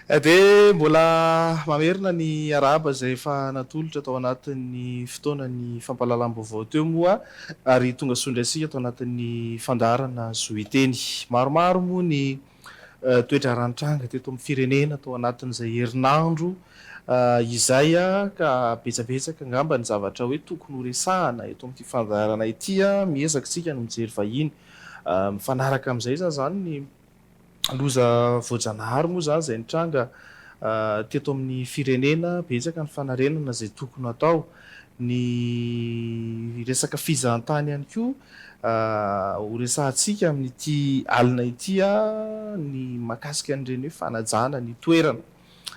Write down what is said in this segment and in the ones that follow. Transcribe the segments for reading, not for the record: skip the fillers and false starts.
Dia mbola mamerina ny araba izay efa natolotra tao anatin'ny fotoanany fampahalalam-baovao teo moa ary tonga sondrasika tao anatin'ny fandarana zoiteny. Maromaro moa ny toetra rantranga teto amin'ny firenena tao anatin'izay herinandro izay ka betsabetsaka angamba ny zavatra hoe tokony ho resahana eto amin'ity fandarana ity miezaka isika no mijery vahiny. Mifanaraka amin'izay zany ny loza voajanahary moa zany izay nitranga teto amin'ny firenena, betsaka ny fanarenana izay tokony atao, ny resaka fizahantany ihany koa ho resahantsika amin'ity alina ity ny mahakasika an'ireny hoe fanajana ny toerana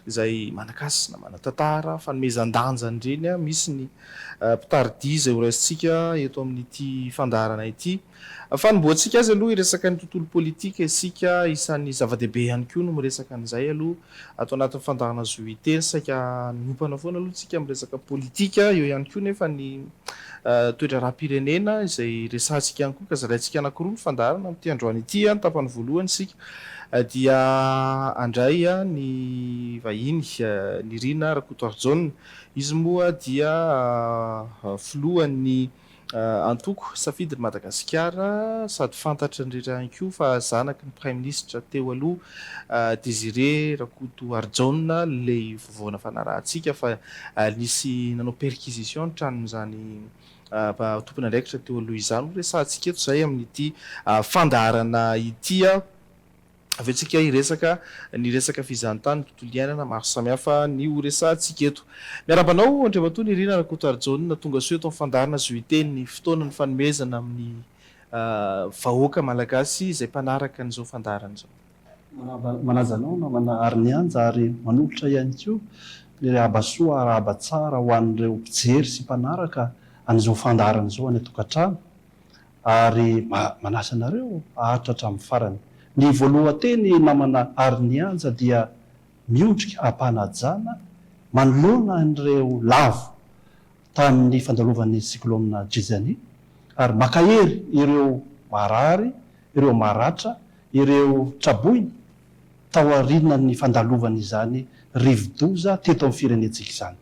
izay manakasina manatantara fanomezan-danja ireny misy ny mpitardia izay ho raisintsika eto amin'ity fandarana ity. Fanomboantsika azy aloha iresaka ny tontolo politika isika isan'ny zava-dehibe ihany koa no miresaka an'izay aloha atao anatin'ny fandarana zoiteny saika niompana foana aloha tsika miresaka politika eo ihany koa nefa ny toetra raha-pirenena izay resahantsika ihany koa ka zaraintsika anankiroa ny fandarana amin'ity androany ity ny tapany voalohany sika dia andray ny vahiny ny Rina Rakotoarjona. Izy moa dia filohan'ny antoko safidin'i Madagasikara sady fantatra ny rehetra ihany koa fa zanaky ny prime ministre teo aloha Désiré Rakotoarjona ilay voavoana fanarahantsika fa nisy nanao perquisition tranon'izany tompony andraikitra teo aloha izany resahantsika eto izay amin'ity fandarana ity avy antsika ny resaka fizahantany tontolo iainana maro samihafa ny ho resahantsika eto. Miarabanao andriamatoa ny Rina Rakotoarjona tonga soa eto amin'ny fandarana zoiteny ny fotoanany fanomezana amin'ny vahoaka malagasy izay mpanaraka an'izao fandarana izao. Manazanao namana arinianja ary manolotra ihany koa ny abasoa arahaba tsara ho an'ireo mpijery sy mpanaraka an'izao fandarana izao any an-tokantrano ary manasa anareo ahatra hatramin'ny farany. Ny voalohan-teny namana arinianja dia miondrika ampanajana manoloana an'ireo lavo tamin'ny fandalovan'ny cyclone Djezany ary makahery ireo marary, ireo maratra, ireo traboiny tao aorianany fandalovana izany rivo-doza teto amin'ny firenentsika izany.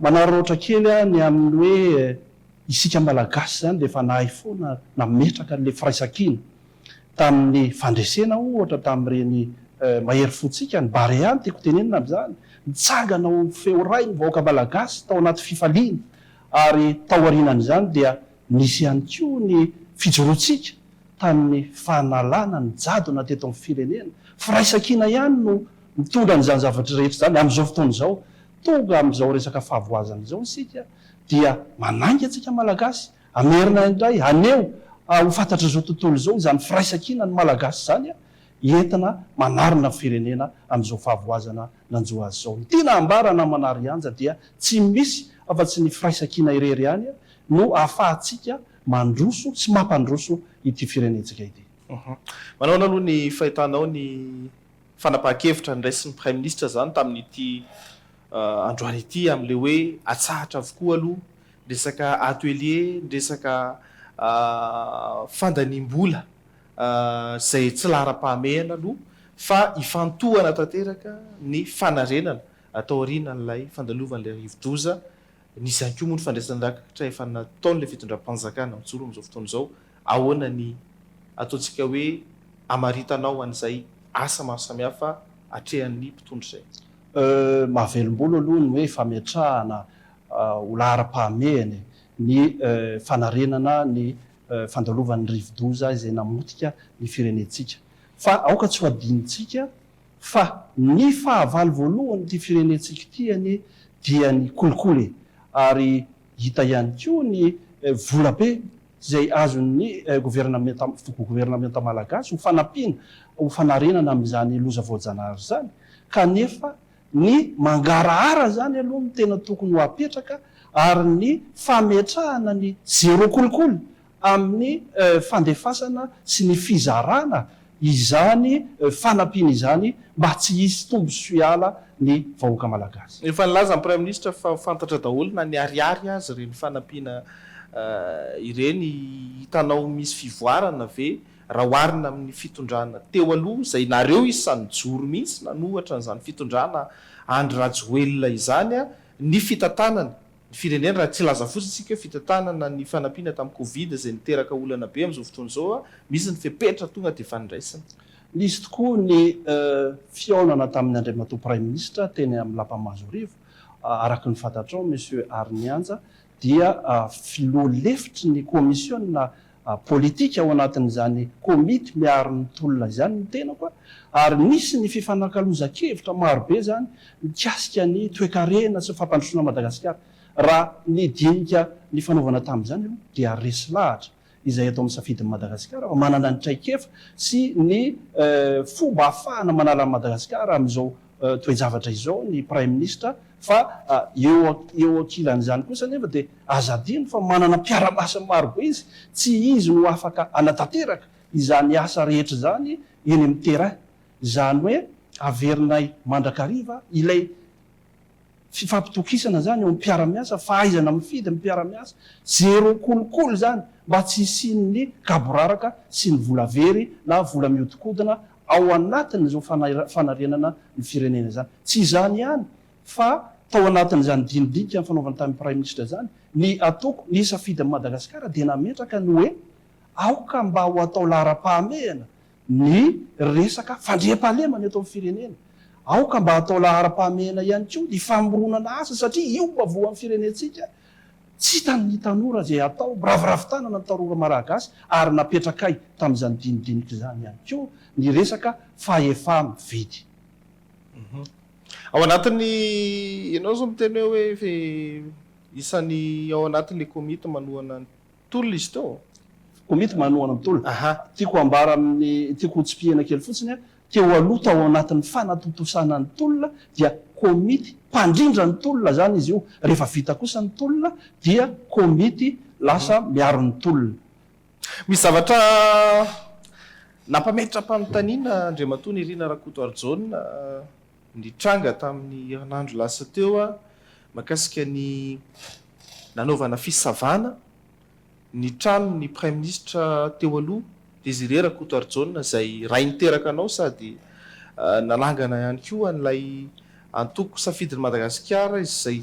Manararaotra kely ny amin'ny hoe isika malagasy izany dia efa nahay foana nametraka an'ilay firaisan-kina tamin'ny fandresena ohatra tamin'ireny mahery fontsika ny Baréany tiako tenenina amin'izany nitsangana ho feo ray ny vahoaka malagasy tao anaty fifaliana ary tao aorianan'izany dia nisy ihany koa ny fijoroantsika tamin'ny fanalana ny jadona teto amin'ny firenena. Firaisan-kina ihany no mitondra n'izany zavatra rehetra izany amin'izao fotoana izao. Tonga amin'izao resaka fahavoazana izao isika dia manainga antsika malagasy amerina indray aneo ho fantatra izao tontolo izao izany firaisan-kina ny malagasy izany entina manarina firenena amin'izao fahavoazana nanjo azy izao. Ny tiana ambarana manary-anja dia tsy misy afa-tsy ny firaisan-kina irery ihany no ahafahantsika mandroso sy mampandroso ity firenentsika ity. Manao aloha ny fahitanao ny fanapahan-kevitra nyraisin'ny prime ministre zany tamin'ity androany ity amin'ilay hoe atsahatra avokoa aloha resaka atelier, resaka fandanimbola izay tsy lara-pahamehana aloha fa ifantohana tanteraka ny fanarenana atao aorianan'ilay fandalovan'ilay rivo-doza. Nisy ihany koa moa ny fandraisana rakitra efa nataon'ilay fitondram-panjakana mijoro amin'izao fotoana izao ahoana ny ataontsika hoe amaritanao an'izay asa maro samihafa atrehan'ny mpitondra izay. Mahavelom-bolo aloha ny hoe fametrahana ho lara-pahamehany ny fanarenana ny fandalovan'ny rivo-doza izay namotika ny firenentsika. Fa aoka tsy ho adinitsika fa ny fahavalo voalohany ity firenentsika ity dia ny kolikoly ary hita ihany koa ny volabe izay azon'ny gouvernementa malagasy ho fanampiana ho fanarenana amin'izany loza voajanahary izany kanefa ny mangarahara zany aloha ny tena tokony ho apetraka ary ny fametrahana ny zero kolikoly amin'ny fandefasana sy ny fizarana izany fanampiana izany mba tsy hisy tombosoiala ny vahoaka malagasy. Efa nilaza ny prime ministre fa fantatra daholo na ny ariary azy ireny fanampiana ireny hitanao misy fivoarana ve raha oharina amin'ny fitondrana teo aloha zay nareo isan'ny joro mihitsy nanohatra n'izany fitondrana Andry Rajoelina izany a ny fitantanana ny firenena raha tsy laza fotsiny tsika hoe fitantanana ny fanampiana tamin'ny Covid zay niteraka olana be amin'izao fotoana izao a misy ny fepetra tonga dia fandraisana. Nisy tokoa ny fiaonana tamin'ny Andriamatoa Prime Ministre teny amin'ny Lapamazorivo araka ny fantatrao Monsieur Arnianja dia filoha-lefitry ny komisiona politika ao anatin'izany komity miaro ny tolona izany ny tenako ary nisy ny fifanankalozan-kevitra marobe zany mikasika ny toe-karena sy fampandrosoana Madagasikara. Raha ny dinika ny fanaovana tamin'izany aloha dia resy lahatra izay atao amin'ny safidin'ny Madagasikara manana ny traikefa sy ny fomba ahafahana manala ny Madagasikara amin'izao toe-javatra izao ny Prime Ministre fa eo ankilan'izany kosa nefa dia azadino fa manana mpiara-masa marobe izy tsy izy no afaka anatanteraka izany asa rehetra zany eny amin'ny terrain zany hoe averinay mandrakariva ilay fifampitokisana zany eo amin'ny mpiara-miasa fahaizana mifidy amin'ny mpiara-miasa zero kolokolo zany mba tsy hisian'ny kaboraraka sy ny vola very na vola miodikodina ao anatin'izao fanarenana ny firenena zany. Tsy izany ihany fa tao anatin'izany dinidinika ny fanaovana tamin'ny Prime Ministre zany ny ataoko ny safidin'ny Madagasikara dia nametraka ny hoe aoka mba ho atao lahara-pahamehana ny resaka fandriam-pahalemana eto amin'ny firenena. Aoka mba atao lahara-pahamehana ihany koa ny famoronana asa satria io mba voa amin'ny firenentsika tsy hitan'ny tanora zay atao braviravitanana ny tanora malagasy ary napetrakay tamin'izany dinidinika zany ihany koa ny resaka fahefa mividy. Ao anatin'ny ianao zao miteny hoe isan'ny ao anatin'le komity manohana ny tolona izy teo. Komity manohana ny tolona. Tiako ambara amin'ny tiako hotsipihana kely fotsiny teo aloha tao anatin'ny fanatotosana ny tolona dia komity mpandrindra ny tolona zany izy io. Rehefa vita kosa ny tolona dia komity lasa miaro ny tolona. Misy zavatra nampametra mpanontaniana Andriamatoa Nirina Rakotoarjona ny tranga tamin'ny herinandro lasa teo a makasika ny nanaovana fisavana ny tranon'ny Prime Ministre teo aloha Désiré Rakotoarjona zay ray niteraka anao sady nalangana ihany koa an'ilay antoko safidin'ny Madagasikara izay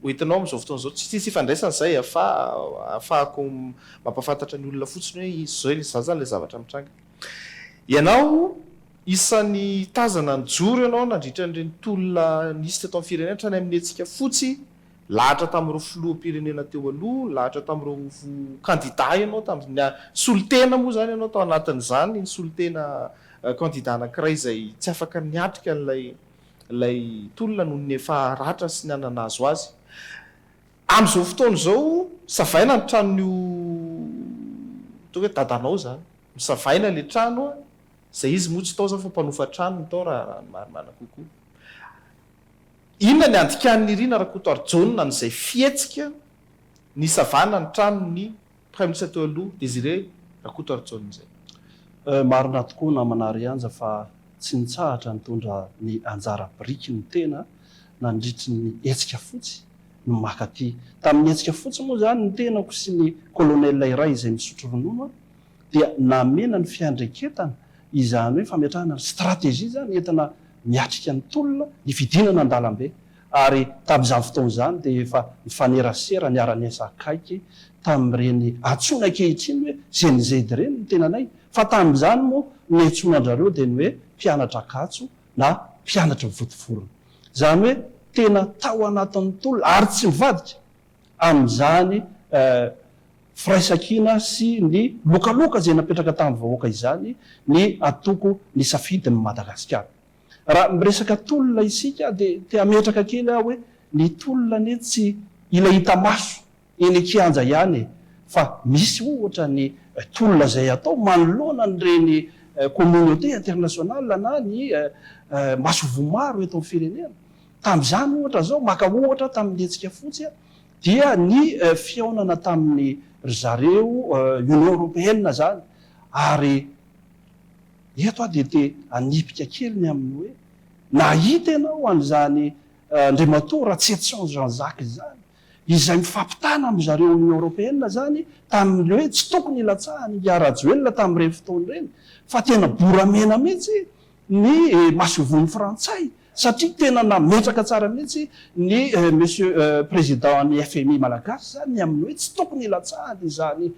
hoentinao amin'izao fotoana izao tsy fandraisana izay ahafahako mampafantatra ny olona fotsiny hoe izao zany ilay zavatra mitranga. Ianao isan'ny tazana ny joro ianao nandritra n'ireny tolona nisy teto amin'ny firenena trany amin'ny hetsika fotsy lahatra tamin'ireo filoham-pirenena teo aloha lahatra tamin'ireo kandida ianao tamin'ny solitena moa zany ianao tao anatin'izany ny solitena kandida anankiray izay tsy afaka niatrika ilay tolona noho ny efa ratra sy ny ananazo azy. Amin'izao fotoana izao savaina ny tranon'io toa hoe dadanao zany misavaina le trano zay izy moa tsy tao zany fa mpanofa trano ny tao raha maromana kokoa. Inona ny andikan'ny Nirina Rakotoarjona n'izay fihetsika ny savana ny tranon'ny Prime Ministre teo aloha Désiré Rakotoarjona zay. Marina tokoa namana Arianja fa tsy nitsahatra nitondra ny anjara biriky ny tena nandritry ny hetsika fotsy no makaty. Tamin'ny hetsika fotsy moa zany ny tenako sy ny kolonelina iray izay misotro ronono dia namena ny fiandreketana izany hoe fametrahana ny stratégie zany entina miatrika ny tolona ny fidinana an-dalambe ary tamin'izany fotoana izany dia efa nifanerasera ny ara-niasa akaiky tamin'ireny antsoina ankehitriny hoe GNZ ireny ny tenanay fa tamin'izany moa ny antsoina andrareo dia ny hoe mpianatra akatso na mpianatra votovorona. Zany hoe tena tao anatin'ny tolona ary tsy mivadika amin'izany firaisan-kina sy ny lokaloka zay napetraka tamin'ny vahoaka izany ny atoko ny safidin'ny Madagasikara. Raha miresaka tolona isika dia te ametraka kely aho hoe ny tolona anie tsy ilay hita maso eny kianja ihany fa misy ohatra ny tolona zay atao manoloana n'ireny communauté internationale na ny masovomaro eto amin'ny firenena. Tamin'izany ohatra zao maka ohatra tamin'ny hetsika fotsy dia ny fiaonana tamin'ny zareo Union Européenne zany ary eto dia te hanipika kely ny amin'ny hoe nahita ianao an'izany Andriamatoa Ratsetson Jean-Jacques zany izay mifampitana amy zareo union européenne zany tamin'le hoe tsy tokony ilatsahany iarajoelona tamin'ireny fotoany reny fa tena boramena mihitsy ny masovony frantsay satria tena nametraka tsara mihitsy ny monsieur président ny FMI malagasy zany ny amin'ny hoe tsy tokony ilatsahany zany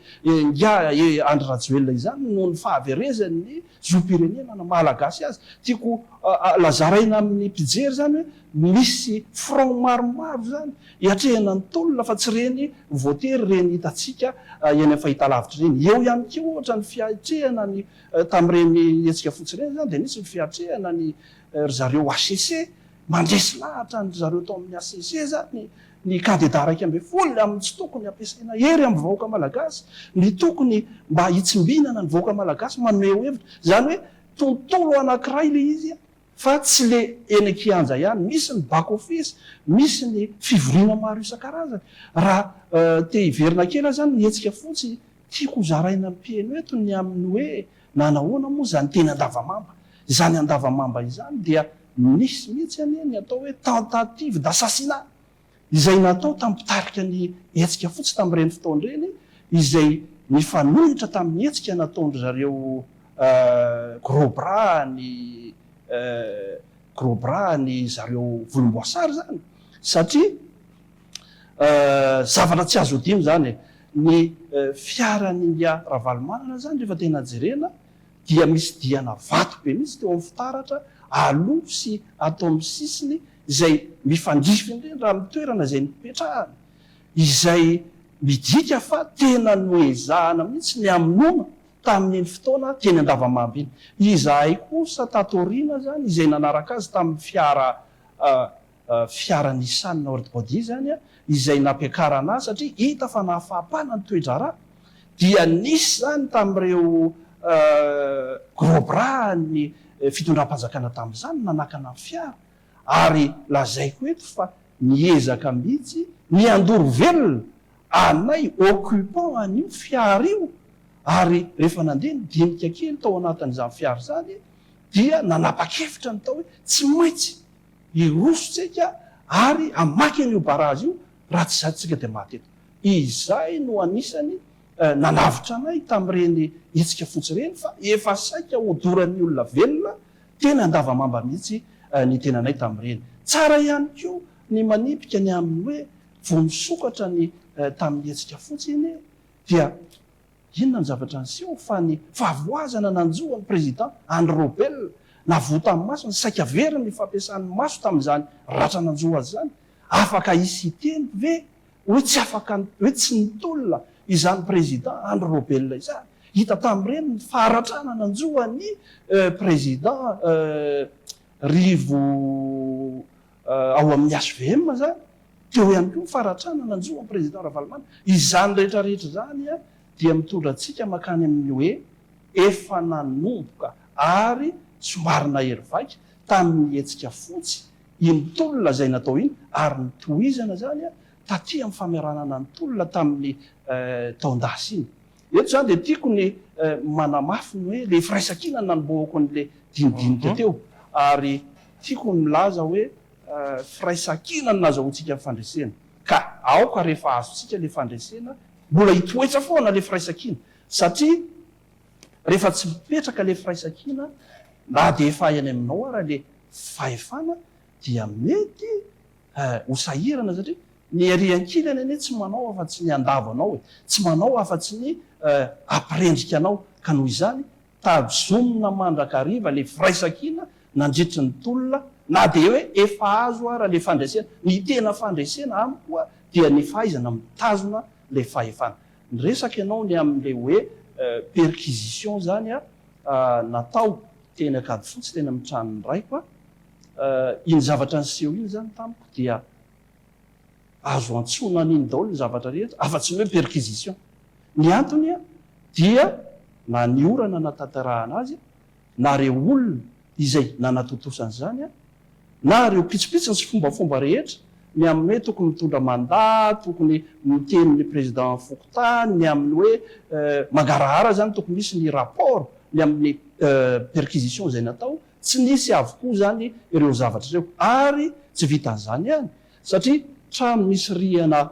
Andry Rajoelina izany no ny fahaverezan'ny zom-pirenena na malagasy azy tiako lazaraina amin'ny mpijery zany hoe misy front maromaro zany iatrehana ny tolona fa tsy reny voatery reny hitatsika eny amin'ny fahitalavitra reny eo ihany ke ohatra ny fiatrehana ny tamin'ireny hetsika fotsy reny zany dia nisy ny fiatrehana ny zareo ACC mandresy lahatra ny zareo tao amin'ny ACC zany ny kandida raiky amby folo amin'ny tsy tokony ampiasaina ery amin'ny vahoaka malagasy ny tokony mba hitsimbinana ny vahoaka malagasy manome hevitra zany hoe tontolo anankiray le izy fa tsy le eny kianja ihany misy ny back office misy ny fivoriana maro isan-karazany raha te hiverina kely zany ny hetsika fotsy tiako zaraina mpieno eto ny amin'ny hoe nanahoana moa zany teny andavamamba zany andavamamba izany dia nisy mihitsy any atao hoe tentative d'assassinat izay natao tamin'nypitarika ny hetsika fotsy tamin'ireny fotoana reny izay mifanohitra tamin'ny hetsika nataondry zareo gros bras ny zareo volomboasary zany satria zavatra tsy azo adino zany ny fiaran'India Ravalomanana zany rehefa tena jerena dia misy diana vato be mihitsy teo amin'ny fitaratra aloha sy atao amin'ny sisiny izay mifandrify indreny raha mitoerana izay nipetrahana izay midika fa tena noezahana mihitsy ny aminona tamin'iny fotoana teny andavamamba iny izahay kosa tatoriana zany izay nanaraka azy tamin'ny fiara Nissan Nord-Body zany izay nampiakarana azy satria hita fa nahafahapana ny toe-draharaha dia nisy zany tamin'ireo gros bras ny fitondram-panjakana tamin'izany nanakana ny fiara ary lazaiko eto fa niezaka mihitsy ny andoro velona anay occupant an'io fiara io ary rehefa nandeha nidinika kely tao anatin'izany fiara zany dia nanapa-kevitra ny tao hoe tsy maintsy irosotsika ary amaky an'io barazy io raha tsy zatsika dia maty eto izay no anisany nanavitra anay tamin'ireny hetsika fotsy reny fa efa saika hodoran'ny olona velona tena andavamamba mihitsy ny tenanay tamin'ireny tsara ihany ko ny manipika ny amin'ny hoe vo misokatra ny tamin'ny hetsika fotsy iny dia inona ny zavatra nyseho fa ny favoazana nanjoa ny président Andry Rajoelina navoa tamin'ny maso ny saika veriny ny fampiasan'ny maso tamin'izany ratra nanjoa azy zany afaka hisy teny ve hoe tsy afaka hoe tsy nitolona izany président Andry Rajoelina izany hita tamin'ireny ny faharatrana nanjoa ny président rivo ao amin'ny HVM zany teo ihany koa faharatrana nanjoa ny président Ravalomanana izany rehetrarehetra zany dia mitondra antsika makany amin'ny hoe efa nanomboka ary somarina hery vaika tamin'ny hetsika fotsy iny tolona zay natao iny ary nitohizana zany taty amin'ny famiaranana ny tolona tamin'ny taondasy iny eto zany dia tiako ny manamafy ny hoe le firaisan-kina nanombohako an'le dinidinika teo ary tiako ny milaza hoe firaisan-kina ny nazahoantsika ny fandresena ka aoka rehefa azotsika le fandresena mbola hitoetra foana le firaisan-kina satria rehefa tsy mipetraka le firaisan-kina na dia efa any aminao ara le fahefana dia mety ho sahirana satria ny arian-kilany anie tsy manao afa-tsy ny andavanao e tsy manao afa-tsy ny ampirendrika anao ka noho izany tazomina mandrakariva le firaisan-kina nandritry ny tolona na dia hoe efa azo ara le fandresena ny tena fandresena amiko koa dia ny fahaizana mitazona le fahefana ny resaka ianao ny amin'le hoe perquisition zany natao teny akady fotsy tena mitranony raiko iny zavatra nyseho iny zany tamiko dia azo antsona an'iny daholo ny zavatra rehetra afa-tsy hoe perquisition ny antony dia na ny orana natanterahana azy na reo olona izay nanatotosany zany na reo pitsopitsiny sy fombafomba rehetra ny amin'ny hoe tokony mitondra mandat tokony mitenyny président Fokontany ny amin'ny hoe mangarahara zany tokony misy ny rapport ny amin'ny perquisition zay natao tsy nisy avokoa zany ireo zavatra reo ary tsy vitan'izany ihany satria trano misy rihana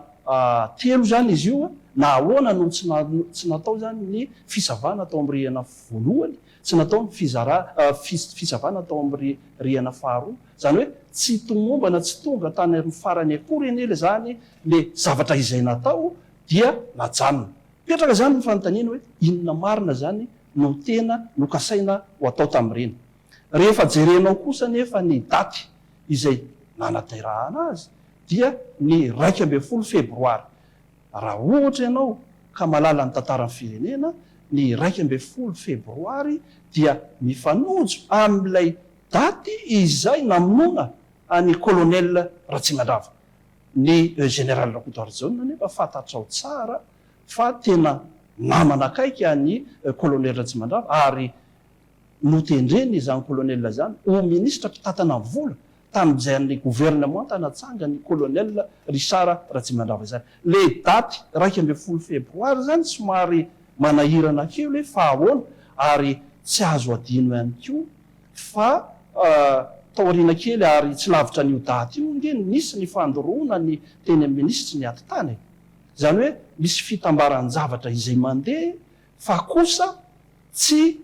telo zany izy io na ahoana no tsy natao zany ny fisavana atao amin'ny rihana voalohany, tsy natao fisavana atao amin'ny rihana faharoa, zany hoe tsy tomombana tsy tonga tany amin'ny farany akory eny ely zany le zavatra izay natao dia najanona. Petraka zany ny fanontaniana hoe inona marina zany no tena nokasaina ho atao tamin'ireny. Rehefa jerenao kosa nefa ny daty izay nanaterahana azy dia ny 1 febroary. Raha ohatra ianao ka malala ny tantaran'ny firenena, ny 1 febroary dia mifanojo amin'ilay daty izay namonona any colonel Ratsimandrava. Ny général Rakotoarizona nefa fantatrao tsara fa tena namana akaiky any colonel Ratsimandrava ary notendreny izany colonel zany ho ministra mpitatana vola tamin'izay gouvernement tanatsanga ny colonel Richard Ratsimandrava zany. Le daty 1 febroary zany somary manahirana keo le fa ahoana ary tsy azo adino ihany koa fa taoriana kely ary tsy lavitra an'io daty io nge nisy ny fandoroana ny teny amin'ny ministry ny atitany. Zany hoe misy fitambaran'ny zavatra izay mandeha fa kosa tsy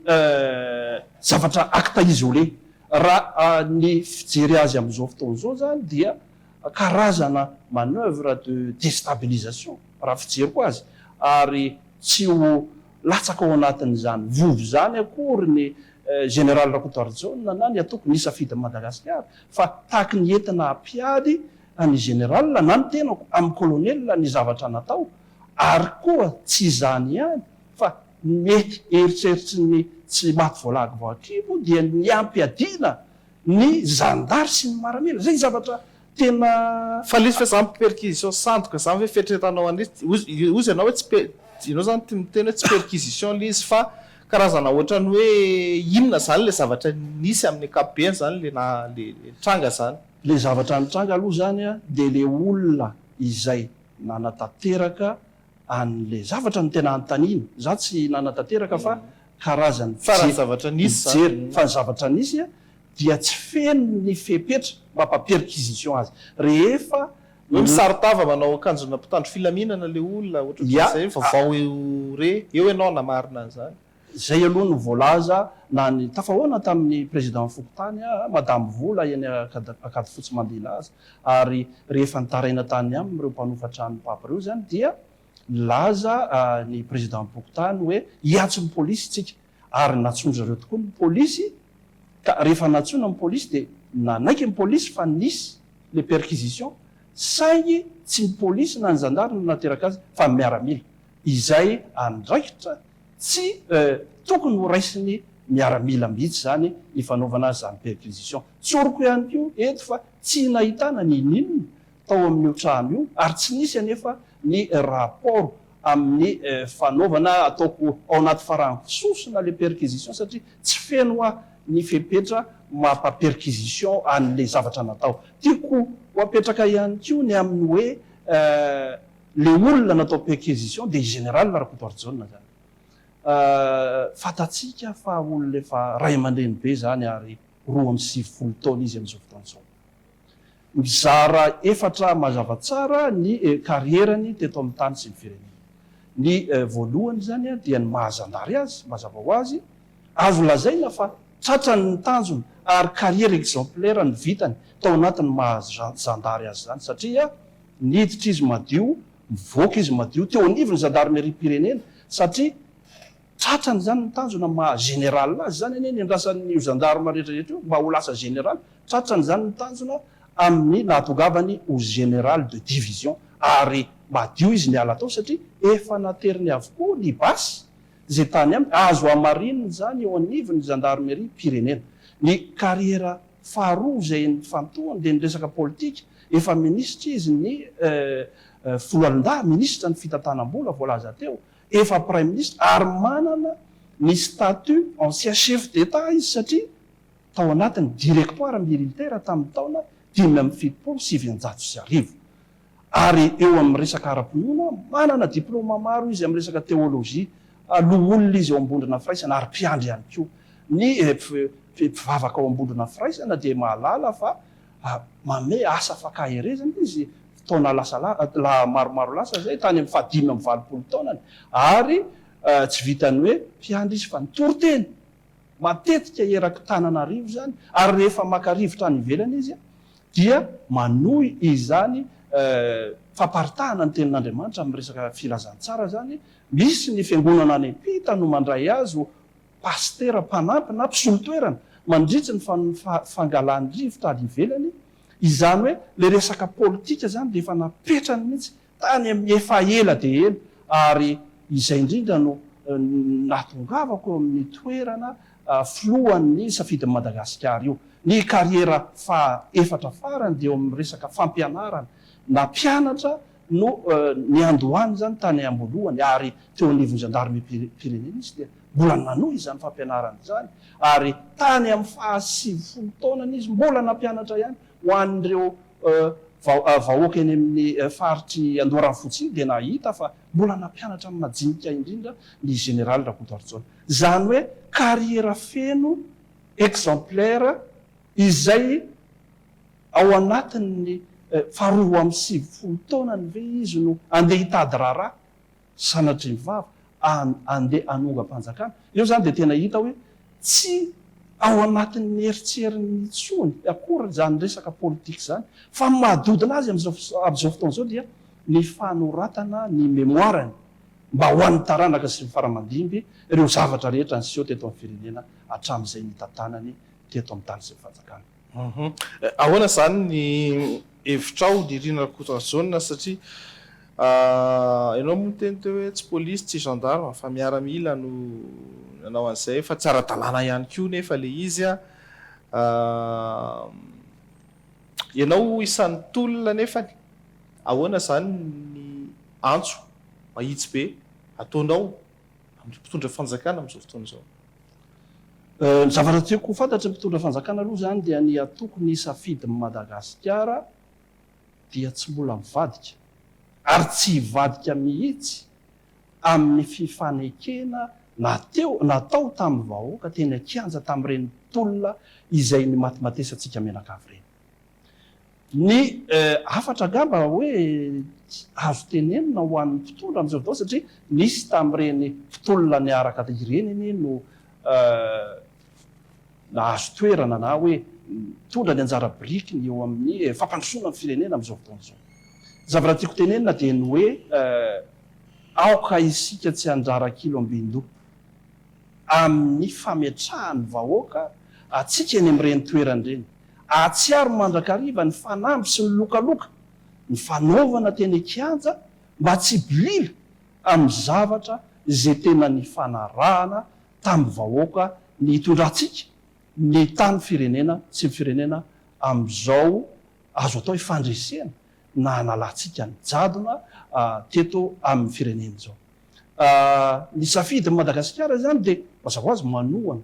zavatra acte isolé. Raha ny fijery azy amin'izao fotoan'izao zany dia karazana manœuvre de déstabilisation raha fijery ko azy ary tsy ho latsaka ao anatin'izany vovo zany akory ny général Rakotoarizona na ny atoko nisafidy Madagasikara fa tahaky ny entina ampiady ny général na ny tenako amin'ny colonel ny zavatra natao ary koa tsy zany ihany fa mety eritreritry ny tsy maty voalagy voakibo dia ny ampiadiana ny zandary sy ny maramila zay zavatra tena fa lisy fa zany perquisition sandoka zany hoe fetretanao anisy ozy ianao hoe tsy inao zany tena hoe tsy perquisition le izy fa karazana ohatrany hoe inona zany le zavatra nisy amin'ny ankapobeny zany le tranga zany. Le zavatra nitranga aloha zany a de le olona izay nanatanteraka an'le zavatra ny tena antanina za tsy nanatanteraka fa karazany fa zavatra nisy fa zavatra nisy a dia tsy feno ny fepetra mampaperquisition azy rehefa misaritava manao akanjona mpitandro filaminana le olona ohatrazay vaovao eo ianao na marina zany zay aloha ny voalaza na ny tafahoana tamin'ny président Fokotany madame Vola eny akady fotsy Mandela azy ary rehefa nitaraina tany aminy ireo mpanofatrano papa ireo zany dia laza ny président Fokotany hoe hiatso ny polisy tsika ary natsondra ireo tokoa ny polisy ka rehefa natsona ny polisy de nanaiky ny polisy fa nisy le perquisition saingy tsy ny polisy na ny zandary no nateraka azy fa miaramila izay andraikitra tsy tokony ho raisiny miaramila mihitsy zany ny fanaovana azy zany perquisition. Tsoroko ihany koa eto fa tsy nahitana ny ninona tao amin'io trano io ary tsy nisy anefa ny rapport amin'ny fanaovana ataoko ao anaty farangisosona le perquisition satria tsy feno a ny fepetra mampaperquisition an'le zavatra natao. Tiako ho apetraka ihany koa ny amin'ny hoe le olona natao perquisition de général Rakotoarizona zany. Fatatsika fa olona efa ray aman-dreny be zany ary 20 taona izy amin'izao fotoan'izao. Mizara efatra mazava tsara ny karierany teto amin'ny tany sy ny firenena. Ny voalohany zany a dia ny mahazandary azy mazava ho azy azo lazaina fa tratrany ny tanjony ary carrière exemplaire ny vitany tao anatin'ny mahazandary azy zany satria niditra izy madio mivoaka izy madio teo anivony gendarmerie-pirenena satria tratrany zany ny tanjona maha général azy zany eny ny andrasan'ny gendarme rehetrarehetra io mba ho lasa général tratrany zany ny tanjona amin'ny nahatongavany ho général de division ary madio izy niala tao satria efa nateriny avokoa ny basy zay tany aminy azo amarininy zany eo anivony gendarmerie pirenena. Ny carrière faharoa zay ny fantohany de ny resaka politika efa ministra izy ny Foloalindahy ministra ny fitantanam-bola voalaza teo efa prime ministre ary manana ny statut ancien chef d'état izy satria tao anatin'ny directoire militaire tamin'ny taona 570 ary eo amin'ny resaka ara-pinoana manana diplôma maro izy amin'ny resaka théologie loholona izy eo ambondrina firaisana ary mpiandry ihany koa ny mpivavaka ao ambondrina firaisana de mahalala fa mame asa fakaherezana izy taona la maromaro lasa zay tany amin'ny fahadimy amin'ny valopolo taonany ary tsy vitany hoe mpiandry izy fa nitory teny matetika eraky Tananarivo zany ary rehefa maka-rivotra any ivelany izy dia manohy izany famparitahana ny tenin'Andriamanitra amin'ny resaka filazantsara zany misy ny fiangonana any Ampita no mandray azy ho pastera mpanampy na mpisolo-toerana mandritsy ny fangalany rivotra any ivelany izany hoe le resaka politika zany de efa napetrany mihitsy tany amin'ny efa ela de ela ary izay indrindra no natongavako amin'ny toerana filohan'ny safidin'ny Madagasikara io ny kariera efatra farany de eo amin'ny resaka fampianarana na mpianatra no ny andohany zany tany ambolohany ary teo anivon'ny gendarme-pirenena izy dia mbola nanohy izany fampianarana zany ary tany amin'ny 70 taonany izy mbola nampianatra ihany ho an'ireo vahoaka eny amin'ny faritry Andoharany fotsiny dia nahita fa mbola nampianatra amin'ny majinika indrindra ny général Rakotoaritsona zany hoe kariera feno exemplaire izay ao anatin'ny faharoa amin'ny 70 taonany ve izy no andeha hitady raharaha sanatry ny vava andeha hanonga-panjakana io zany de tena hita hoe tsy ao anatin'ny eritseriny tsony akory zany resaka politika zany fa mahadodina azy amin'izao fotoana zao dia ny fanoratana ny mémoirany mba ho an'ny taranaka sy ny faramandimby ireo zavatra rehetra ny seho teto amin'ny firenena hatramin'izay nitantanany teto amin'ny tany sy ny fanjakana. Ahoana zany ny hevitrao Irina Rakotoaritsona satria ianao moa teny teo hoe tsy polisy tsy gendarme fa miaramila no nanao an'izay fa tsy ara-dalàna ihany koa nefa le izy ianao isan'ny tolona nefany ahoana zany ny antso mahitsy be ataonao amin'ny mpitondra fanjakana amin'izao fotoana izao? Ny zavatra tiako fantatra mpitondra fanjakana aloha zany dia ny atoko ny safidin'ny Madagasikara dia tsy mbola mivadika ary tsy hivadika mihitsy amin'ny fifanekena natao tamin'ny vahoaka teny akianja tamin'ireny tolona izay ny matimatesantsika menakavy ireny. Ny afatra gamba hoe azo tenenina ho an'ny mpitondra amin'izao fotoana satria nisy tamin'ireny mpitolona niaraka ireny eny no nahazo toerana na hoe mitondra ny anjara birikiny eo amin'ny fampandrosoana amin'ny firenena amin'izao fotoana izao. Zavatra tiako tenenina dia ny hoe aoka isika tsy anjara kilo ambindoha amin'ny fametrahany vahoaka atsika eny amin'ireny toerana ireny atsiaro mandrakariva ny fanamby sy ny lokaloka ny fanaovana teny kianja mba tsy bilila amin'ny zavatra izay tena ny fanarahana tamin'ny vahoaka ny hitondrantsika ny tany firenena sy ny firenena amin'izao azo atao ifandresena na hanalantsika ny jadona teto amin'ny firenena izao. Ny safidin'ny Madagasikara zany dia mazava ho azy manohana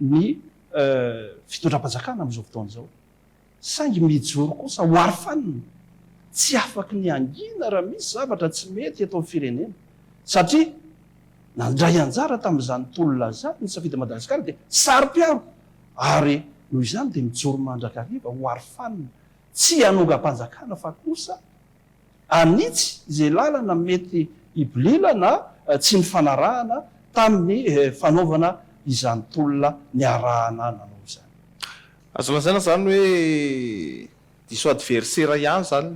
ny fitondram-panjakana amin'izao fotoana izao saingy mijoro kosa ho ary fanina tsy afaky ny angina raha misy zavatra tsy mety eto amin'ny firenena satria nandray anjara tamin'izany tolona zany ny safidin'ny Madagasikara dia sary-piaro ary noho izany dia mijoro mandrakariva ho ary fanina tsy hanonga-panjakana fa kosa anitsy izay lalana mety hibilila na tsy ny fanarahana tamin'ny fanaovana izany tolona ny arahana nanao izany. Azo lazaina zany hoe diso adversera ihany zany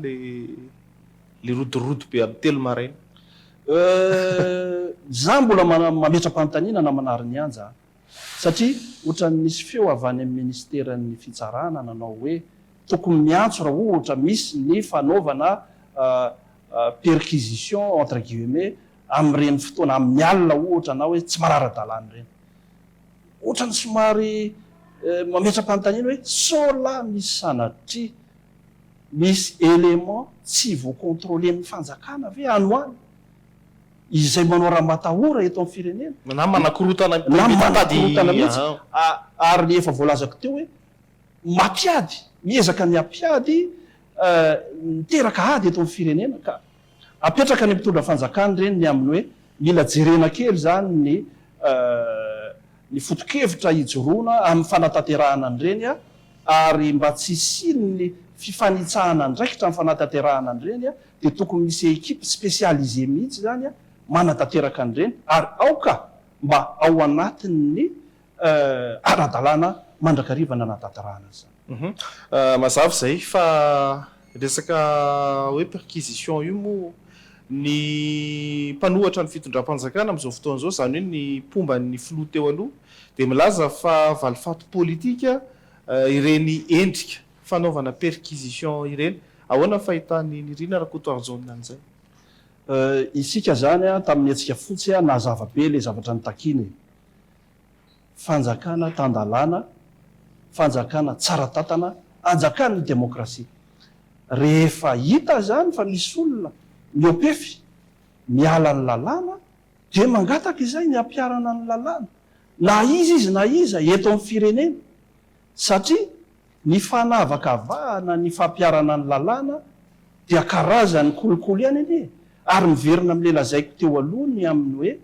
le rodorodo be amin'ny telo maraina. Za mbola mametra-panontaniana na manariny ihany za satria ohatran'ny misy feo avy any amin'ny ministeran'ny fitsarana nanao hoe tokony miantso raha ohatra misy ny fanaovana perquisition entre guillemets amin'ireny fotoana amin'ny alina ohatra na hoe tsy marara-dalàna ireny. Ohatrany somary mametra-panontaniana hoe sola misy sanatria misy élément tsy voakontrôle ny fanjakana ve anoany izay manao raha matahora eto amin'ny firenena na manakorotana mihitsy ary ny efa voalazako teo hoe mampiady miezaka ny ampiady miteraka ady eto amin'ny firenena ka apetraka ny mpitondra fanjakana ireny ny amin'ny hoe mila jerena kely zany ny foto-kevitra hijoroana amin'ny fanatanterahana an'ireny ary mba tsy siny ny fifanitsahana ndraikitra amin'ny fanatanterahana an'ireny a dia tokony misy ekipe spécialisé mihitsy zany a manatanteraka an'ireny ary aoka mba ao anatin'ny ara-dalàna mandrakarivana anatanterahana zany. Mazava zay fa resaka hoe perquisition io moa ny mpanohatra ny fitondram-panjakana amin'izao fotoan'izao zany hoe ny pomban'ny filoha teo aloha dia milaza fa valifato politika ireny endrika fanaovana perquisition ireny. Ahoana fahitany Nirina Rakotoarzona an'izay? Isika zany a tamin'ny hetsika fotsy a nazava be le zavatra nitakiny fanjakana tandalàna, fanjakana tsara tatana, anjakana ny demokrasia. Rehefa hita zany fa misy olona miopefy miala ny lalàna dia mangataka izay ny ampiarana ny lalàna na izy na iza eto amin'ny firenena, satria ny fanavakavahana ny fampiarana ny lalàna dia karazany kolikoly ihany anie. Ary miverina amin'le lazaiko teo alohany amin'ny hoe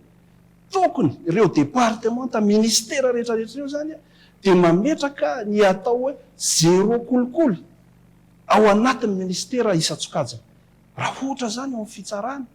tokony ireo départementa ministera rehetrarehetra eo zany a dia mametraka ny atao hoe zéro kolikoly ao anatin'ny ministera isa-tsokajana. Raha ohatra zany ao amin'ny fitsarana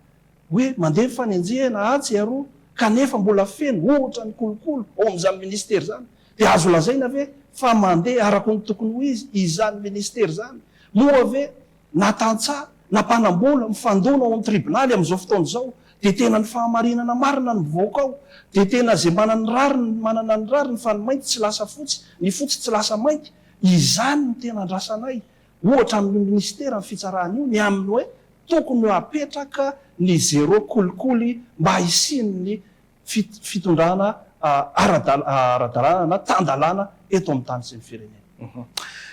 hoe mandeha fanenjehana atsy aroa kanefa mbola feno ohatra ny kolikoly ao amin'izany ministera zany dia azo lazaina ve fa mandeha araka ny tokony ho izy izany ministera zany moa ve natantsaha nampanambola mifandona ao amin'ny tribonaly amin'izao fotoana izao dia tena ny fahamarinana marina ny voaka ao dia tena zay manana ny rariny fa ny mainty tsy lasa fotsy, ny fotsy tsy lasa mainty, izany ny tena andrasanay ohatra amin'ny ministera ny fitsarana io ny amin'ny hoe tokony ho apetraka ny zéro kolikoly mba hisiany fitondrana ara-dalàna na tandalàna eto amin'ny tany sy ny firenena.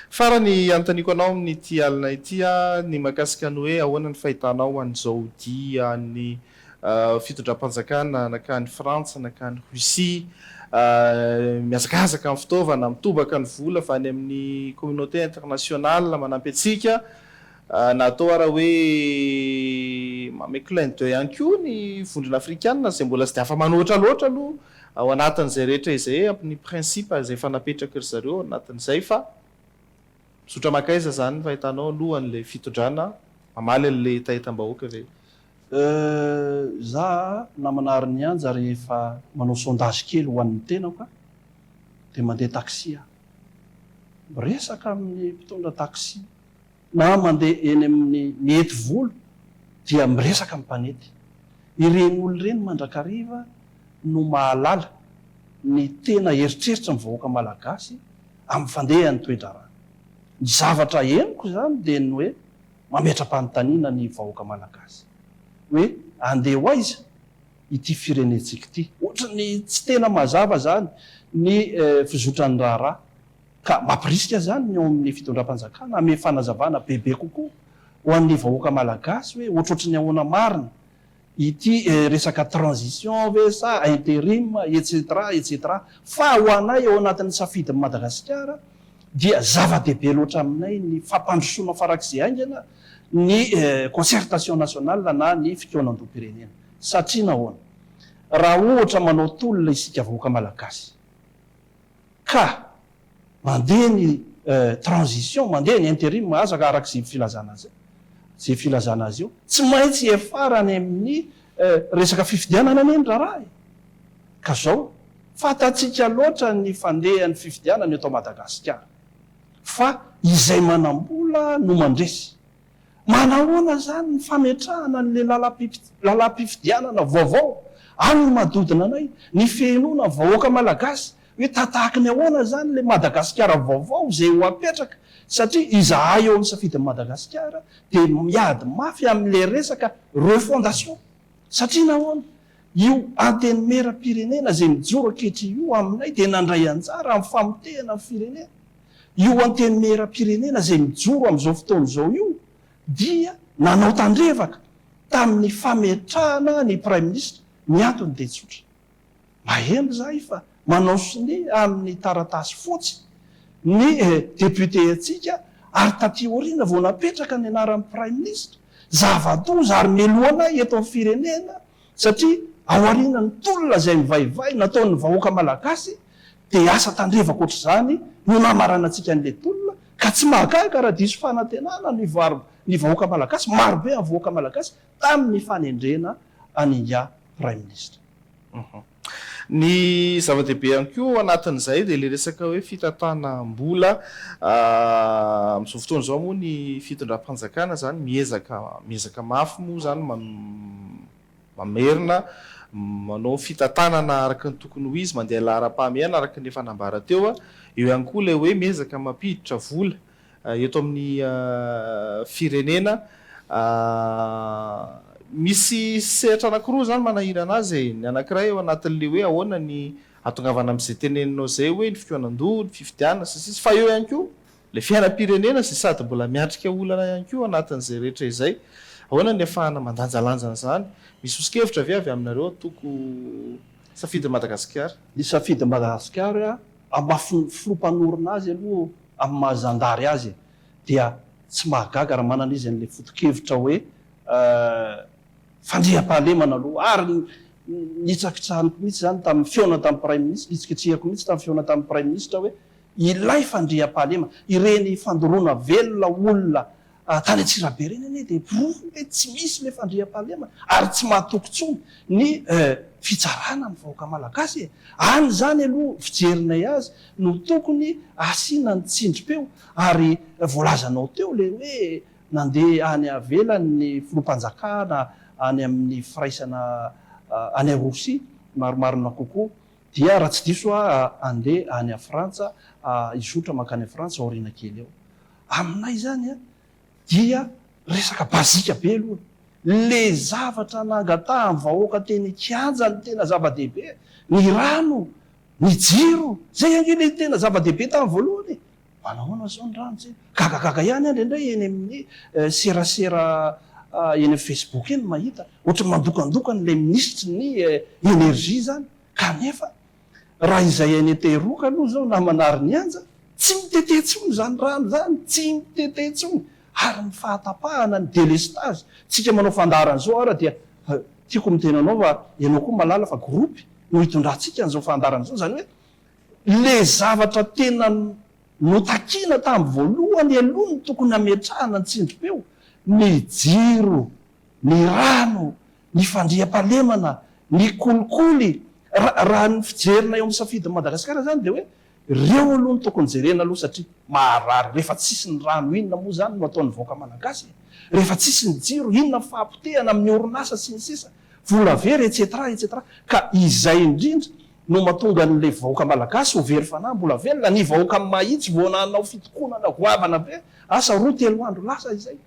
Farany antaniko anao amin'ity alina ity a ny mahakasika ny hoe ahoana ny fahitanao an'izao dia ny fitondram-panjakana nakany Frantsa nakany Russie miazakazaka amin'ny fitaovana mitobaka ny vola fa any amin'ny communauté internationale manampy antsika natao raha hoe mame clin d'œil ihany koa ny vondrona afrikanina zay mbola tsy dia afa manoatra loatra aloha ao anatin'izay rehetra izay amin'ny principe izay fanapetraka ry zareo anatin'izay fa misotra makaiza zany fahitanao alohan'le fitondrana mamaly an'le tahitam-bahoaka ve? Za namanary ny anja rehefa manao sondage kely ho an'ny tenako dia mandeha taxi aho. Miresaka amin'ny mpitondra taxi na mandeha eny amin'ny mihety volo dia miresaka amin'ny mpanety. Ireny olo ireny mandrakariva no mahalala ny tena eritreritra ny vahoaka malagasy amin'ny fandehan'ny toe-draharaha. Ny zavatra henoko zany dia ny hoe mametra-panontaniana ny vahoaka malagasy hoe andeha ho aiza ity firenentsika ity. Ohatra ny tsy tena mazava zany ny fizotran'ny raharaha ka mampirisika zany ny ao amin'ny fitondram-panjakana ame fanazavana bebe kokoa ho an'ny vahoaka malagasy hoe ohatrohatry ny ahoana marina ity resaka transition ve sa intérim etc. Fa ho anay ao anatin'ny safidin'ny Madagasikara dia zava-dehibe loatra aminay ny fampandrosoana farak'izay aingana ny concertation nationale na ny fitoanan-doam-pirenena. Satria nahoana raha ohatra manao tolona isika vahoaka malagasy ka mandeha ny transition mandeha ny intérim azaka arak'izay filazana azy zay filazana azy io tsy maintsy efarany amin'ny resaka fifidianana ane ny raharaha ka zao fatatsika loatra ny fandehan'ny fifidianana eto Madagasikara fa izay manambola no mandresy. Manahoana zany ny fametrahana n'le lalam-pifidianana vaovao any madodina anay ny fihainoana vahoaka malagasy hoe tatahaka ny ahoana zany le Madagasikara vaovao zay ho apetraka satria izahay eo amin'ny safidin'ny Madagasikara dia miady mafy amin'le resaka refondation satria nahoana io antenimera-pirenena zay mijoro ankehitry io aminay dia nandray anjara amin'ny famotehana amin'ny firenena. Io antenimera-pirenena zay mijoro amin'izao fotoana izao io dia nanao tandrevaka tamin'ny fametrahana ny prime ministre miantony dia tsotra. Maheno zahay fa manao sini amin'ny taratasy fotsy ny député atsika ary taty aoriana vao napetraka ny anaran'ny prime ministre zava-doza ary meloanay eto amin'ny firenena satria ao aoriana ny tolona izay mivaivay nataon'ny vahoaka malagasy dia asa tandrevako ohatr'izany no namaranantsika an'le tolona ka tsy mahagaga raha diso fanantenana ny vahoaka malagasy marobe amin'ny vahoaka malagasy tamin'ny fanendrena aninga prime ministre. Ny zava-dehibe ihany koa anatin'izay dia le resaka hoe fitantanam-bola amin'izao fotoana izao moa ny fitondram-panjakana zany miezaka mafy moa zany mamerina manao fitantanana araka ny tokony ho izy mandeha lahara-pahamehana araka ny fanambara teo eo ihany koa le hoe miezaka mampiditra vola eto amin'ny firenena misy sehatra anankiroa zany manahirana azy ny anankiray eo anatin'le hoe ahoana ny atongavana amin'izay teneninao zay hoe ny fikoanan-doha ny fifidianana sisy fa eo ihany koa le fiainam-pirenena zay sady mbola miatrika olana ihany koa anatin'izay rehetra izay ahoana ny ahafahana mandanjalanjana zany misy osikevitra avy aminareo toko safidy Madagasikara. Ny safidy Madagasikara amafilompanorina azy aloha amin'ny mahazandary azy dia tsy mahagaga raha manana izy an'le foto-kevitra hoe fandriam-pahalemana aloha ary nitsakitsahaniko mihitsy zany tamin'ny fiona tamin'ny prime ministre nitsiketrehako mihitsy tamin'ny fiona tamin'ny prime ministre hoe ilay fandriam-pahalemana ireny fandoroana velona olona tany Antsirabe reny anie dia hoe tsy misy le fandriam-pahalemana ary tsy mahatoky tsony ny fitsarana amin'ny vahoaka malagasy any zany aloha fijerinay azy no tokony asiana ny tsindrim-peo ary voalazanao teo le hoe nandeha any avelan'ny filoham-panjakana any amin'ny firaisana any Rosia maromarona kokoa dia raha tsy diso andeha any a Frantsa izotra makany a Frantsa aoriana kely eo aminay zany dia resaka bazika be aloha le zavatra nangataha amin'ny vahoaka teny kianja ny tena zava-dehibe ny rano ny jiro zay angely tena zava-dehibe tamin'ny voalohany manahoana zao ny rano zay gagagaga ihany andry indray eny amin'ny serasera eny amin'ny Facebook eny mahita ohatra mandokandokany le ministre ny énergie zany kanefa raha izay eny teroka aloha zao na manary ny anja tsy mitetetsony zany rano zany tsy mitetetsony ary ny fahatapahana ny délestage tsika manao fandarana zao ara dia tiako mitenanao fa ianao koa malala fa gropy no hitondrantsika an'izao fandarana zao zany hoe le zavatra tena notakiana tamin'ny voalohany aloha ny tokony ametrahana ny tsindrim-peo ny jiro ny rano ny fandriam-pahalemana ny kolikoly raha ny fijerina eo amin'ny safidy Madagasikara zany dia hoe reo aloha ny tokony jerena aloha satria maharary rehefa tsisy ny rano inona moa zany no ataon'ny vahoaka malagasy rehefa tsisy ny jiro inona fampotehana amin'ny orinasa sy ny sisa vola very etcetera etcetera ka izay indrindra no mahatonga n'le vahoaka malagasy ho very fanahy mbola velona ny vahoaka mahitsy voananao fitokonana goavana be asa roa telo andro lasa izay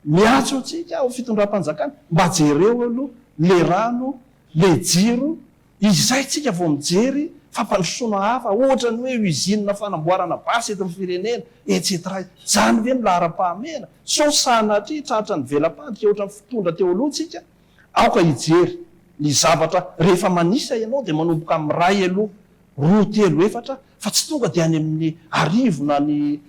miatso atsika ao fitondram-panjakana mba jereo aloha le rano le jiro izay tsika vao mijery fampandrosoana hafa ohatra ny hoe usine fanamboarana basy eto amin'ny firenena etcetera zany ve ny lahara-pahamehana so sanatria tratra ny velam-padika ohatra ny fitondra teo aloha tsika aoka hijery ny zavatra rehefa manisa ianao dia manomboka amin'ny ray aloha roa telo efatra fa tsy tonga dia any amin'ny arivo na ny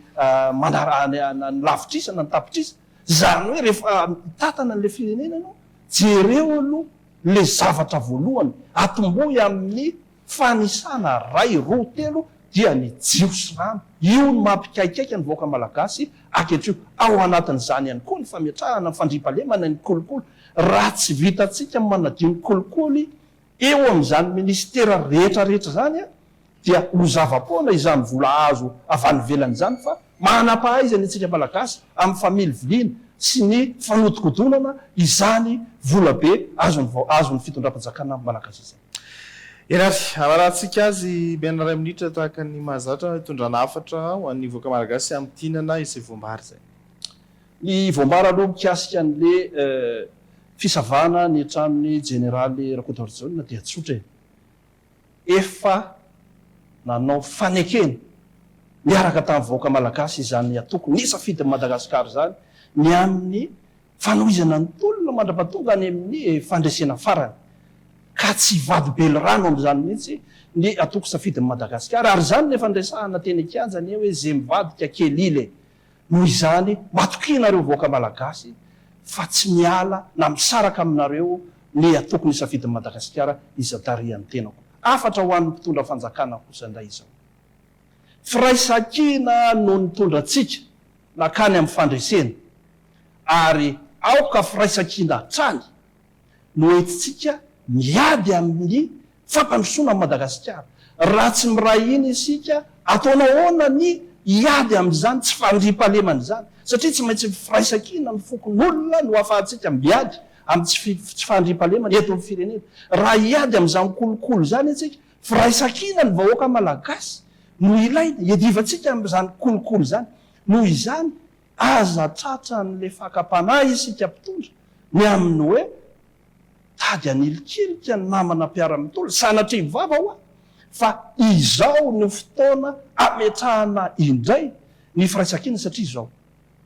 ny lavitrisana ny tapitrisa zany hoe rehefa tatana n'le firenena ianao jereo aloha le zavatra voalohany atomboy amin'ny fanisana ray roa telo dia ny jiro sy rano io ny mampikaikaika ny vahoaka malagasy aketreo ao anatin'izany ihany koa ny fametrahana ny fandriam-pahalemana ny kolikoly raha tsy vitatsika manadio ny kolikoly eo amin'izany ministera rehetrarehetra zany dia ho zava-poana izany vola azo avy any velan'izany fa manam-pahaizany antsika malagasy amin'ny family viliana sy ny fanodikodonana izany vola be azony fitondram-panjakana malagasy izay. Enary arahantsika azy miaina ray minitra tahaka ny mahazatra hitondrana hafatra ho an'ny vahoaka malagasy amin'ny tinana izay voambary zay. Ny voambary aloha mikasika an'le fisavana ny tranon'ny jeneraly Rakotoarizona dia tsotra efa nanao fanekeny miaraka tamin'ny vahoaka malagasy izany atoko ny safidy Madagasikara zany ny amin'ny fanohizana ny tolona mandrapatonga any amin'ny fandresena farany ka tsy vady belorano amin'izany mihitsy ny atoko safidy Madagasikara ary zany le fandresahana teny kianjany hoe zay mivadika kelile noho izany matokina reo vahoaka malagasy fa tsy miala na misaraka aminareo ny atoko ny safidy Madagasikara izatarian'ny tenako afatra ho an'ny mpitondra fanjakana kosa indray izao. firaisakina no nitondratsika nakany amin'ny fandresena ary aoka firaisakina trany no entitsika miady amin'ny fampandrosoana Madagasikara. Raha tsy miray iny isika ataona hoana ny iady amin'izany tsy fandriam-pahalemana izany satria tsy maintsy firaisakina ny fokon'olona no ahafahantsika miady amin'ny tsy fandriam-pahalemana eto amin'ny firenena. Raha iady amin'izany kolokolo zany atsika firaisakina ny vahoaka malagasy no ilaina iadivantsika amin'izany kolokolo zany. Noho izany aza tratra n'le fakapanahy isika mpitondra ny amin'ny hoe tady anilikilika ny namana mpiara-mitolo sanatria ivava hoa fa izao ny fotoana ametrahana indray ny firaisakina satria izao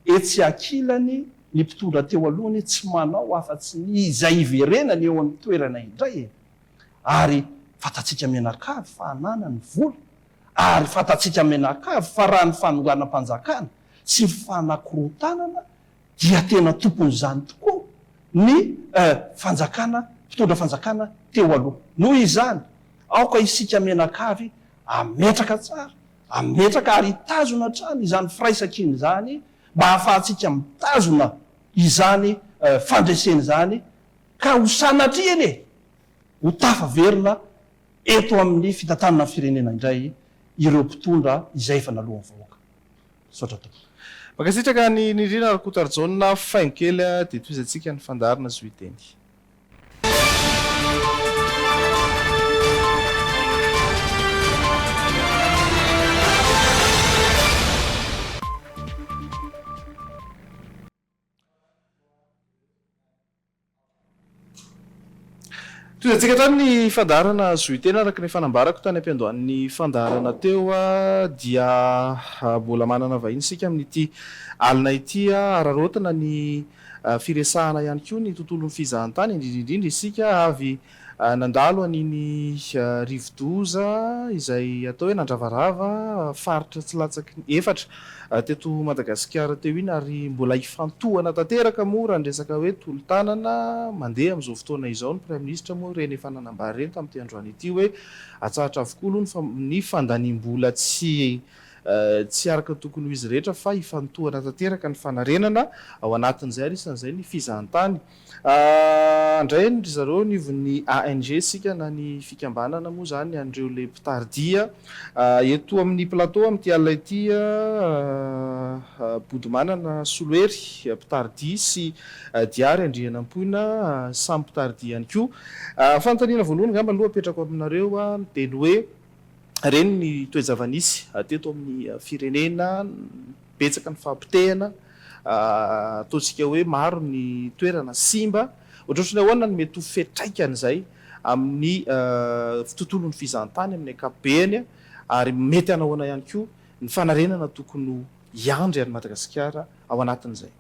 etsy ankilany ny mpitondra teo alohany tsy manao afa-tsy ny izay iverenany eo amin'ny toerana indray ary fatatsika menakavy fa hanana ny vola ary fatatsika menakavy fa raha ny fanonganam-panjakana sy ny fanakorotanana dia tena tompon'izany tokoa ny fanjakana mpitondra fanjakana teo aloha. Noho izany aoka isika menakavy ametraka tsara ametraka ary hitazona trany izany firaisakina izany mba hahafahantsika mitazona izany fandresena izany ka ho sanatria eny ho tafaverina eto amin'ny fitantanana firenena indray ireo mpitondra izay efa nalohan'ny vahoaka. Sotra tokoa. Makasitraka ny nirina Rakotarjona faingokely dia toizantsika ny fandarina zoiteny. Toizantsika trany ny fandarana zoiteny araka ny fanambarako tany ampiandohan'ny fandarana teo dia mbola manana vahiny sika amin'ity alina ity ararotina ny firesahana ihany koa ny tontolon'ny fizahantany indrindrindrindra isika avy nandalo an'iny rivodoza izay atao hoe nandravarava faritra tsy latsaky efatra teto Madagasikara teo iny ary mbola hifantohana tanteraka moa raha ny resaka hoe tolo-tanana mandeha amin'izao fotoana izao ny Prime Ministre moa reny efa nanambary reny tamin'ity androany ity hoe atsahatra avokoa aloha ny fandanimbola tsy araka tokony ho izy rehetra fa hifantohana tanteraka ny fanarenana ao anatin'izay arisan'izay ny fizahantany. Andray ry zareo nivon'ny ANG sika na ny fikambanana moa zany andreo le mpitardia eto amin'ny plateau amin'ity alina ity Bodomanana Soloery mpitardia sy Diary Andrianampoina samy mpitardia ihany koa. Fanontaniana voalohany ngamba aloha apetrako aminareo dia ny hoe reny ny toe-javanisy teto amin'ny firenena betsaka ny fampitehana ataontsika hoe maro ny toerana simba ohatrohatrany ahoana ny mety ho fetraikany amin'ny tontolon'ny fizahantany amin'ny ankapobeny ary mety anahoana ihany koa ny fanarenana tokony hiandry any Madagasikara ao anatin'izay.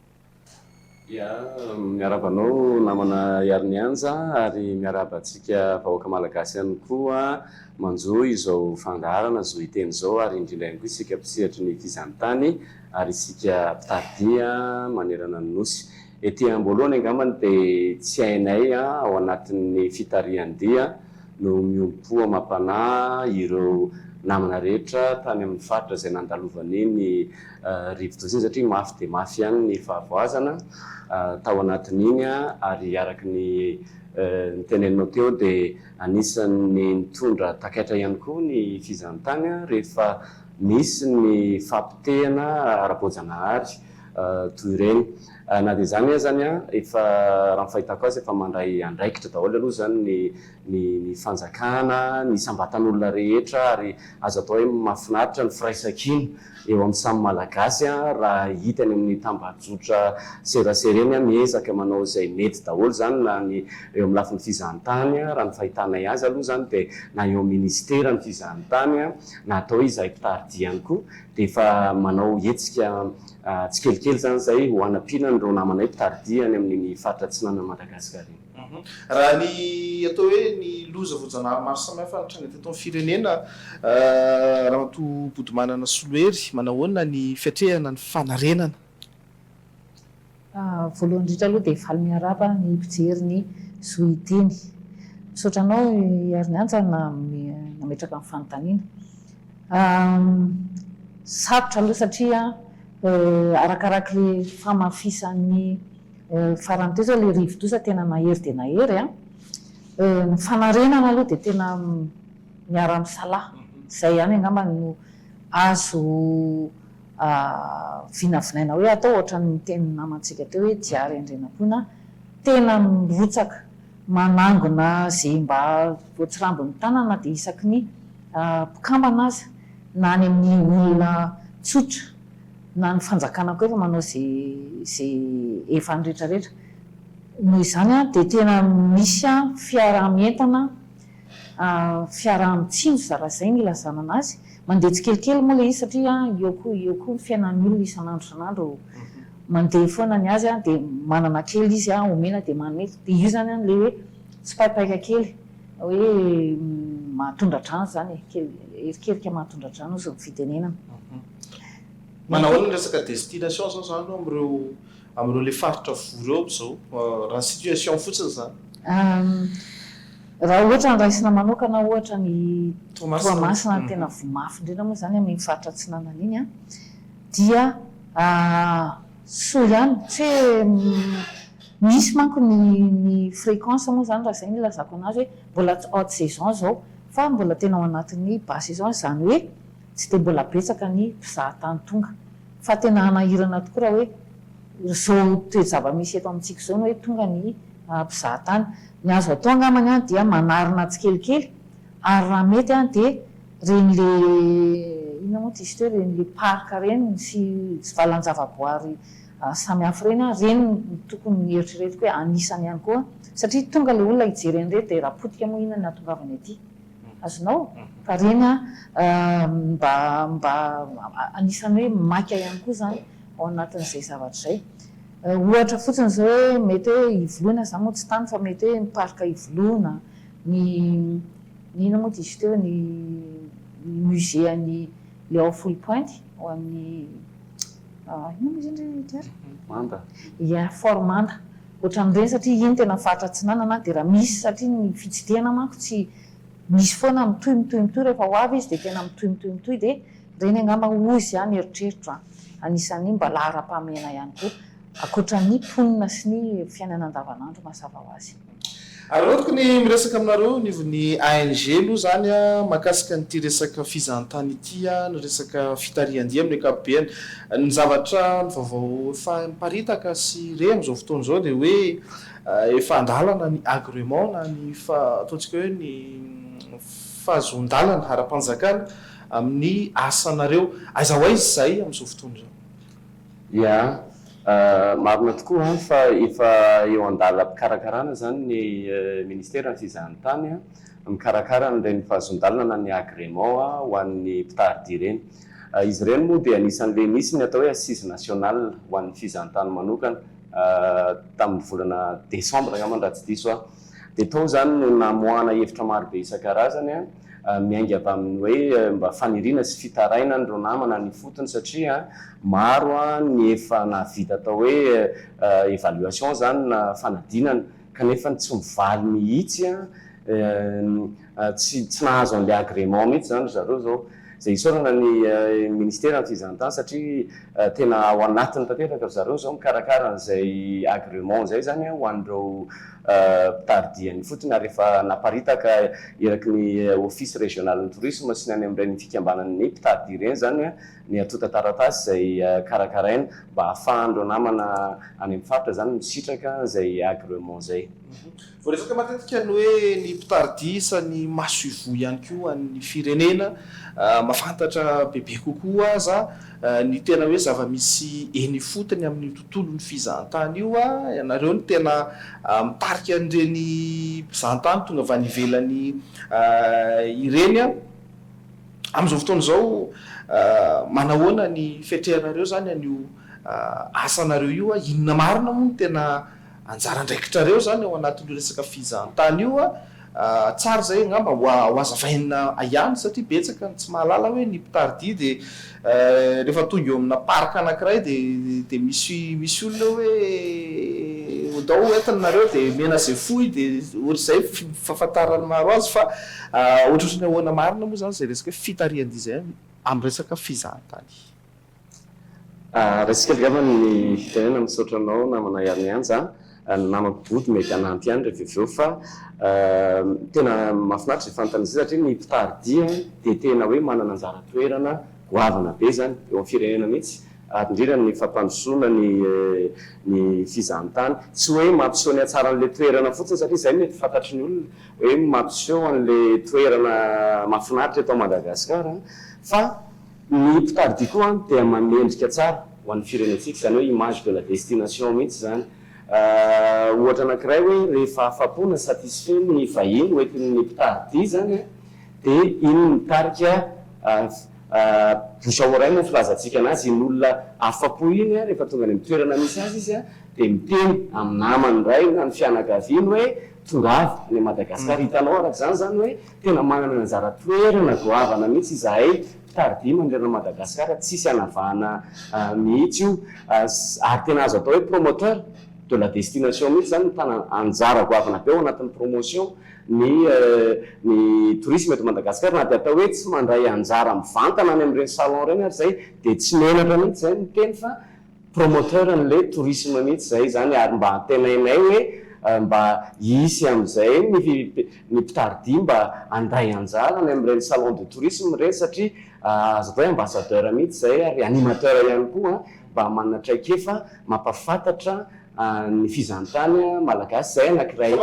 Miarabanao namana Yarnianja ary miarabantsika vahoaka malagasy ihany koa manjo izao fandarana zao iteny zao ary indrindra ihany koa isika mpisehatra ny fizahantany ary isika mpitardia manerana ny nosy. Ety amboalohany angambany dia tsy hainay ao anatin'ny fitarihan-dia no miompo amam-panahy ireo namana rehetra tany amin'ny faritra izay nandalovany ny rivodoza satria mafy dia mafy ihany ny fahavoazana tao anatin'iny ary araky ny teneninao teo dia anisan'ny nitondra takaitra ihany koa ny fizahantany rehefa misy ny fampitehana ara-boajanahary toy ireny. Na dia izany zany efa raha ny fahitako azy efa mandray andraikitra daholo aloha zany ny fanjakana ny sambatan'olona rehetra ary azo atao hoe mahafinaritra ny firaisakina eo amin'ny samy malagasy raha hitany amin'ny tambajotra serasera eny miezaka manao izay mety daholo zany na ny eo amin'ny lafin'ny fizahantany raha ny fahitanay azy aloha zany dia na eo ministera ny fizahantany na atao izay mpitardia ihany koa dia efa manao hetsika tsikelikely zany zay ho anampiana reo namanay mpitardia any amin'ny faritra atsinana Madagasikara iny. Raha ny atao hoe ny loza voajanahary maro samihafa tranga teto amin'ny firenena Ramatoa Bodomanana Soloery manahoana ny fiatrehana ny fanarenana? Voalohany indrindra aloha dia faly miaraba ny mpijery ny zoiteny. Misaotra anao Yarnianja nametraka amin'ny fanontaniana. sarotra aloha satria arakarak'le famafisan'ny farany teo zao le rivo-doza tena nahery de nahery ny fanarenana aloha de tena miara-misalaha zay ihany angamba no azo vinavinaina hoe atao ohatra ny teny namantsika teo hoe diary andrenam-pona tena mirotsaka manangona zay mba voatsirambony tanana de isaky ny mpikambana azy na any amin'ny olona tsotra na ny fanjakana koa efa manao zay efany rehetrarehetra noho izany de tena misy fiarahamientana fiaraha-mitsindro zarazay ny ilazana anazy mandeha tsikelikely moa le izy satria eo koa ny fiainan'ny olona isan'andro isan'andro mandeha foana ny azy de manana kely izy omena de manety de io zany le hoe tsy paipaika kely hoe mahatondra drano zany erikerika mahatondra drano izy ny fitenenana. Manao ny resaka destination zao zany am'ireo le faritra voreo zao raha situation fotsiny zany raha ohatra ny raisina manokana ohatra ny Toamasina tena vomafy indrindra moa zany amin'ny faritra Tsinanana iny dia soa ihany tsy misy manko ny fréquence moa zany raha zay ny lazako anazy hoe mbola haute saison zao fa mbola tena ao anatin'ny bas saison zany hoe tsy de mbola betsaka ny mpizahatany tonga fa tena anahirana tokoa raha hoe zao toe-java-misy eto amintsika zao hoe tonga ny mpizahatany ny azo atao angamany dia manarina tsikelikely ary raha mety de reny le ina moa izy teo reny le parka reny sy valan-javaboary samy hafa reny tokony eritreretiko hoe anisany ihany koa satria tonga le olona hijery an'ireny de raha potika moa ina ny atongavany aty azonao fa reny mba anisany hoe maika ihany koa zany ao anatin'izay zavatra zay ohatra fotsiny zao hoe mety hoe ivoloana zany moa tsy tany fa mety hoe miparika ivoloana ny ina moa izy teo ny musée any Léo Full Point ao amin'ny Formanda ohatra amin'ireny satria iny tena faritra Tsinanana de raha misy satria ny fitsidihana manko tsy misy foana mitohy rehefa ho avy izy de tena mitohy de reny angamba ozy ihany eritreritro anisan'ny mba lahara-pahamehana ihany koa akoatran'ny mponina sy ny fiainana andavanandro mazava ho azy. Ary ohatra ny miresaka aminareo nivony ANG aloha zany mahakasika nyity resaka fizahantany ity ny resaka fitarihan-dia amin'ny ankapobeny ny zavatra ny vaovao efa miparitaka sy re amin'izao fotoana izao dia hoe efa andalana ny agrément na ny ataontsika hoe ny fahazon-dalana ara-panjakana amin'ny asanareo aiza ho aiza izay amin'izao fotoana izao. Ia marina tokoa fa efa eo an-dalam-pikarakarana zany ny ministera ny fizahantany mikarakara nireny fahazon-dalana na ny agrément ho an'ny mpitaridia ireny. Izy ireny moa dia anisan'le misy ny atao hoe assise nationale ho an'ny fizahantany manokana tamin'ny volana décembre angamba raha tsy diso dia tao zany no namoahana hevitra maro be isan-karazany miainga avy amin'ny hoe mba faniriana sy fitaraina nireo namana ny fotony satria maro ny efa navita atao hoe évaluation zany na fanadinana kanefa tsy mivaly mihitsy tsy nahazo an'le agrément mihitsy zany zareo zao zay isorana ny ministera ny fizahantany satria tena ao anatiny tanteraka zareo zao mikarakara n'izay agrément zay zany ho an'ireo mpitaridiany fotony ary efa naparitaka eraky ny office régional ny tourisme sy ny any amin'ireny fikambanan'ny mpitaridia ireny zany ny atota taratasy zay karakaraina mba ahafahandreo namana any amin'ny faritra zany misitraka zay agrément zay. Voaresaka matetika ny hoe ny mpitaridia sa ny maso ivo ihany koa an'ny firenena mafantatra bebe kokoa aza ny tena hoe zava-misy eny fotony amin'ny tontolon'ny fizahantany io ianareo ny tena mitarika an'ireny mpizahantany tonga avy any ivelany ireny amin'izao fotoana izao manahoana ny fetrehanareo zany an'io asanareo io inona marina moa no tena anjara ndraikitrareo zany ao anatin'io resaka fizahantany io tsara zay angamba ho azavaina ihany satria betsaka tsy mahalala hoe ny mpitaridia dia rehefa tonga eo amina parka anankiray dia misy olona hoe odao entinareo dia mena zay fohy dia ohatr'izay fahafantarany maro azy fa ohatrany ahoana marina moa zany zay resaka fitarihan-dia zay amin'ny resaka fizahantany. Resika gama ny fitenena misaotranao namana iariny anja namako mety anampy ihany reveo fa tena mahafinaritra fantan'izy satria ny mpitaridia dia tena hoe manana anjara toerana goavana be zany eo amin'ny firenena mihitsy ary indrindra ny fampandrosoana ny fizahantany tsy hoe mampiseho ny atsara an'le toerana fotsiny satria izay mety fantatry ny olona hoe mampiseho an'le toerana mahafinaritra eto Madagasikara fa ny mpitaridia koa dia mamendrika tsara ho an'ny firenentsika zany hoe image de la destination mihitsy zany ohatra anankiray hoe rehefa afapo na satisfait ny vahiny hoentin'ny mpitaridia zany dia iny mitarika bouche à oreille moa filazantsika anazy iny olona afapo iny rehefa tonga any amin'ny toerana misy azy izy dia miteny amin'ny namany ray na ny fianakaviany hoe tongavy ny Madagasikara hitanao araka zany zany hoe tena manana anjara toerana goavana mihitsy izahay mpitaridia manerana Madagasikara tsisy anavahana mihitsy io ary tena azo atao hoe promoteur de la destination mihitsy zany tana anjara goavana be ao anatin'ny promotion ny tourisme eto Madagasikara na dia atao hoe tsy mandray anjara mivantana any amin'ireny salon ireny ary zay dia tsy menatra mihitsy zay ny teny fa promoteur n'le tourisme mihitsy zay zany ary mba antenainay hoe mba hisy amin'izay ny mpitaridia mba andray anjara any amin'ireny salon de tourisme ireny satria azo atao hoe ambassadeur mihitsy zay ary animateur ihany koa mba manana traikefa mampafantatra ny fizahantany malagasy zay anankiray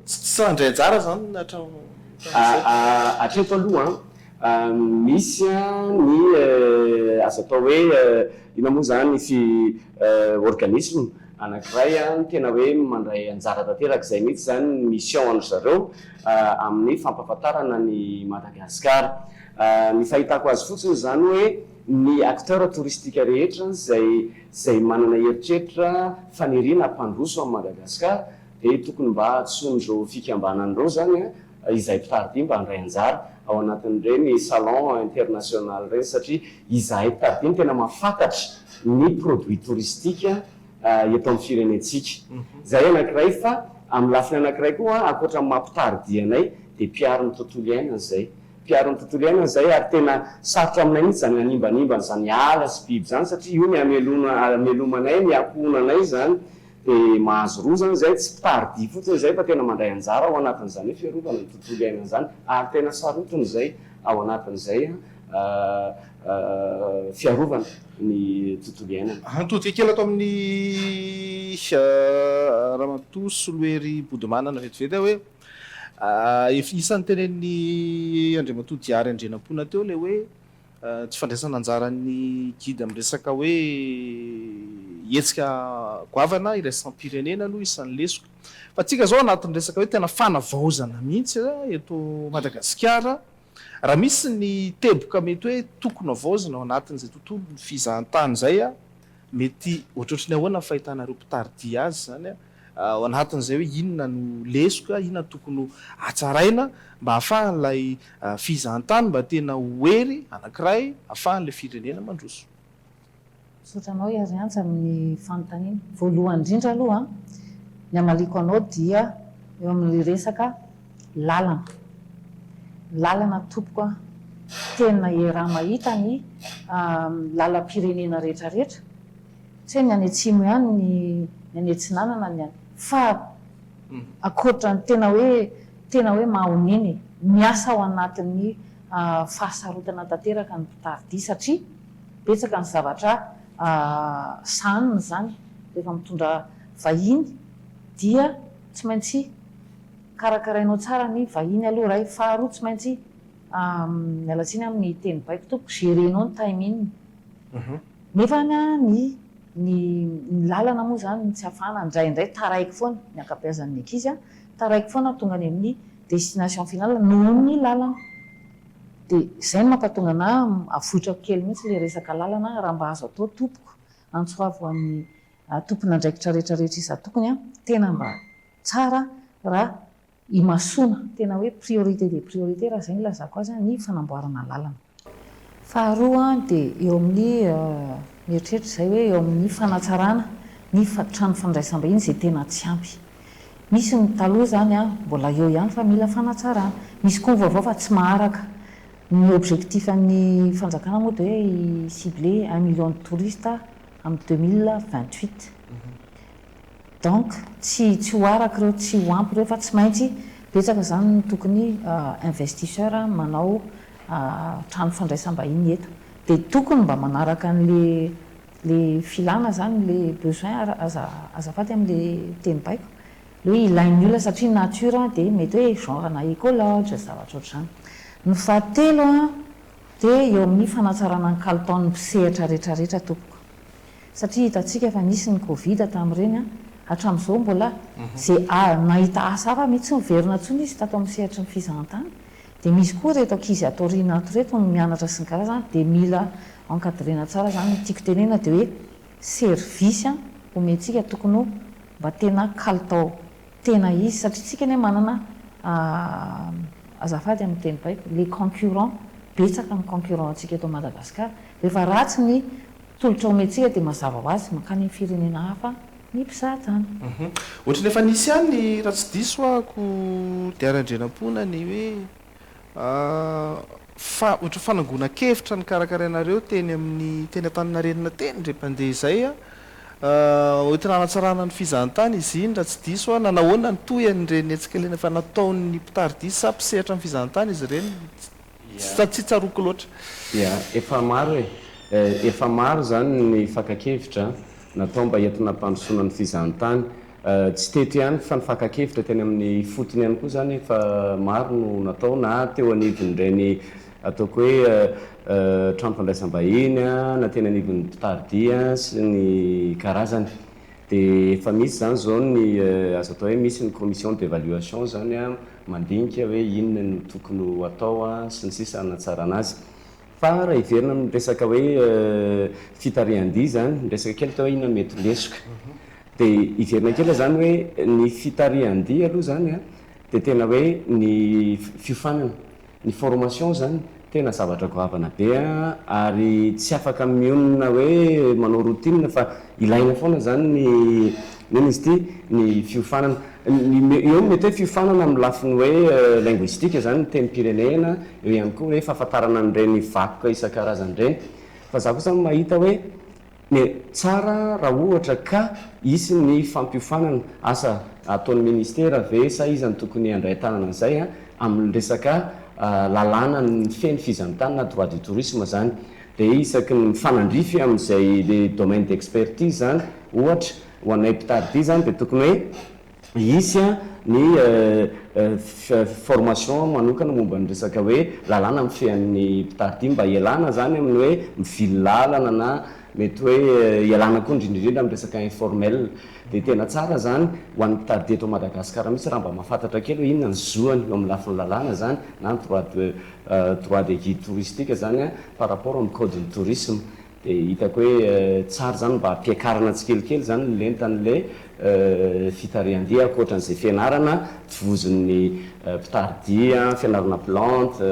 tsy andray anjara zany hatreto aloha misy ny azo atao hoe ina moa zany organisme anankiray tena hoe mandray anjara tanteraka izay mihitsy zany mission an zareo amin'ny fampahafantarana ny Madagasikara ny fahitako azy fotsiny zany hoe ny acteur touristique rehetra zay manana heritreritra faniriana mpandroso amin'ny Madagasikara dia tokony mba atson'ireo fikambanan'ireo zany izay mpitaridia mba handray anjara ao anatin'ireny salon international ireny satria izahay mpitaridia tena mahafantatra ny produit touristique eto amin'ny firenentsika zay anankiray fa amin'ny lafiny anankiray koa ankoatra amin'ny mampitaridianay dia mpiaro ny tontolo iainana zay mpiaro ny tontolo iainana zay ary tena sarotra aminay mihitsy zany animbanimban zany ala sy biby zany satria io ny amelomanay ny aponanay zany dia mahazo roa zany zay tsy mpitaridia fotsiny zay fa tena mandray anjara ao anatin'izany hoe fiarovana ny tontolo iainana zany ary tena sarotiny zay ao anatin'izay fiarovana ny tontolo iainana. Antodika kely ato amin'ny Ramatoa Soloery Bodomanana vetivety hoe isan'ny tenen'ny Andriamatoa Diary Andrenapona teo le hoe tsy fandraisana anjaran'ny guide amin'ny resaka hoe hetsika goavana iraisam-pirenena aloha isan'ny lesoko fa tsika zao anatin'ny resaka hoe tena fanavaozana mihitsy eto Madagasikara raha misy ny teboka mety hoe tokony havaozana ao anatin'izay tontolo ny fizahantany zay mety ohatrohatrany ahoana fahitanareo mpitaridia azy zany ao anatin'izay hoe inona no lesoka inona tokony hatsaraina mba ahafahan'ilay fizahantany mba tena hoery anankiray ahafahan'ilay firenena mandroso. Sotranao iary antsy amin'ny fanontaniana voalohany indrindra aloha ny amaliko anao dia eo amin'ny resaka lalana topoka tena era mahita ny lalam-pirenena rehetrarehetra tsy hoe ny any atsimo ihany ny any atsinanana ny any fa akoatra ny tena hoe mahoneny miasa ao anatin'ny fahasarotana tanteraka ny mpitaridia satria betsaka ny zavatra saniny zany rehefa mitondra vahiny dia tsy maintsy karakarainao tsara ny vahiny aloha ray faharoa tsy maintsy mialatsiny amin'ny teny baiko tompoko gérenao ny timing nefa ny lalana moa zany tsy hafahana indraindray taraiky foana ny ankabeazan'ny ankizy taraiky foana tonga any amin'ny destination finale noho ny lalana dia izay no mampatonga na avotrako kely mihitsy le resaka lalana raha mba azo atao tompoko antsoavo amin'ny tompona andraikitra rehetrarehetra iza tokony tena mba tsara raha imasona tena hoe priorité de priorité raha zay ny lazako azy ny fanamboarana lalana. Faharoa dia eo amin'ny mieritreritra izay hoe eo amin'ny fanatsarana ny trano fandraisam-bahiny izay tena tsy ampy. Misy ny taloha zany mbola eo ihany fa mila fanatsarana. Misy koa ny vaovao fa tsy maharaka ny objectif an'ny fanjakana moa dia hoe ciblé 1 million de touristes amin'ny 2028 donc tsy ho araka ireo tsy ho ampy ireo fa tsy maintsy betsaka zany no tokony investisseur manao trano fandraisam-bahiny eto dia tokony mba manaraka le filana zany le besoin azafady amin'le teny baiko le hoe ilain'ny olona satria nature dia mety hoe genre na écologe zavatra ohatr'izany. Ny fahatelo dia eo amin'ny fanatsarana ny kalitao ny mpisehatra rehetrarehetra tompoko satria hitantsika fa nisy ny covid tamin'ireny hatramin'izao mbola zay nahita asa hafa mihitsy miverina ntsony izy tato amin'ny sehatra ny fizahantany dia misy koa reto ankizy atao rinato reto ny mianatra sy ny karazany dia mila encadrena tsara zany tiako tenena dia hoe service omentsika tokony mba tena kalitao tena izy satria tsika ny manana azafady amin'ny teny baiko le concurrent betsaka ny concurrent antsika eto Madagasikara rehefa ratsy ny tolotra omentsika dia mazava ho azy mankany ny firenena hafa ny mpizahatany. Ohatrany efa nisy ihany raha tsy diso ako dia arandrenam-pona ny hoe ohatra fanangona-kevitra ny karakarainareo teny Antaninarenina teny ndre mpandeha izay ohatrany hanatsarana ny fizahantany izy iny raha tsy diso nanahoana ny toyan'ireny etsika lena efa nataon'ny mpitardia sa mpisehatra ny fizahantany izy ireny tsy tsaroko loatra. Ia efa maro efa maro zany ny fakakevitra natao mba entina mpandrosoana ny fizahantany tsy teto ihany fa ny fakakevitra teny amin'ny fotony ihany koa zany efa maro no natao na teo anivon'ireny ataoko hoe trano fandraisam-bahiny na teny anivon'ny mpitardia sy ny karazany dia efa misy zany zao ny azo atao hoe misy ny commission d'évaluation zany mandinika hoe inona no tokony ho atao sy ny sisa hanatsara anazy fa raha iverina miresaka hoe fitarian-dia zany miresaka kely tao hoe inona mety lesoka dia iverina kely zany hoe ny fitarian-dia aloha zany dia tena hoe ny fiofanana ny formation zany tena zavatra goavana be ary tsy afaka mionona hoe manao routine fa ilaina foana zany ny nona izy ty ny fiofanana eo mety hoe fiofanana amin'ny lafiny hoe linguistique zany ny teny pirenena eo ihany koa hoe fahafantarana n'ireny vakoka isan-karazany ireny fa za kosa mahita hoe tsara raha ohatra ka isy ny fampiofanana asa ataon'ny ministera ve sa izy ny tokony handray tanana an'izay amin'ny resaka lalàna ny feny fizahantany na droit du tourisme zany dia isaky ny fanandrify amin'izay le domaine d'expertise zany ohatra ho anay mpitardia zany dia tokony hoe isy ny formation manokana momba ny resaka hoe lalàna mifehan'ny mpitardia mba ialana zany amin'ny hoe mivily lalana na mety hoe ialana koa indrindrindrindra amin'ny resaka informel dia tena tsara zany ho an'ny mpitardia eto Madagasikara mihitsy raha mba mahafantatra kely hoe inona ny zoany eo amin'ny lafiny lalàna zany na ny droit de guide touristique zany par rapport amin'ny code de tourisme dia hitako hoe tsara zany mba ampiakarana tsikelikely zany lentan'le fitarian-dia akoatran'izay fianarana tivozon'ny mpitardia fianarana plante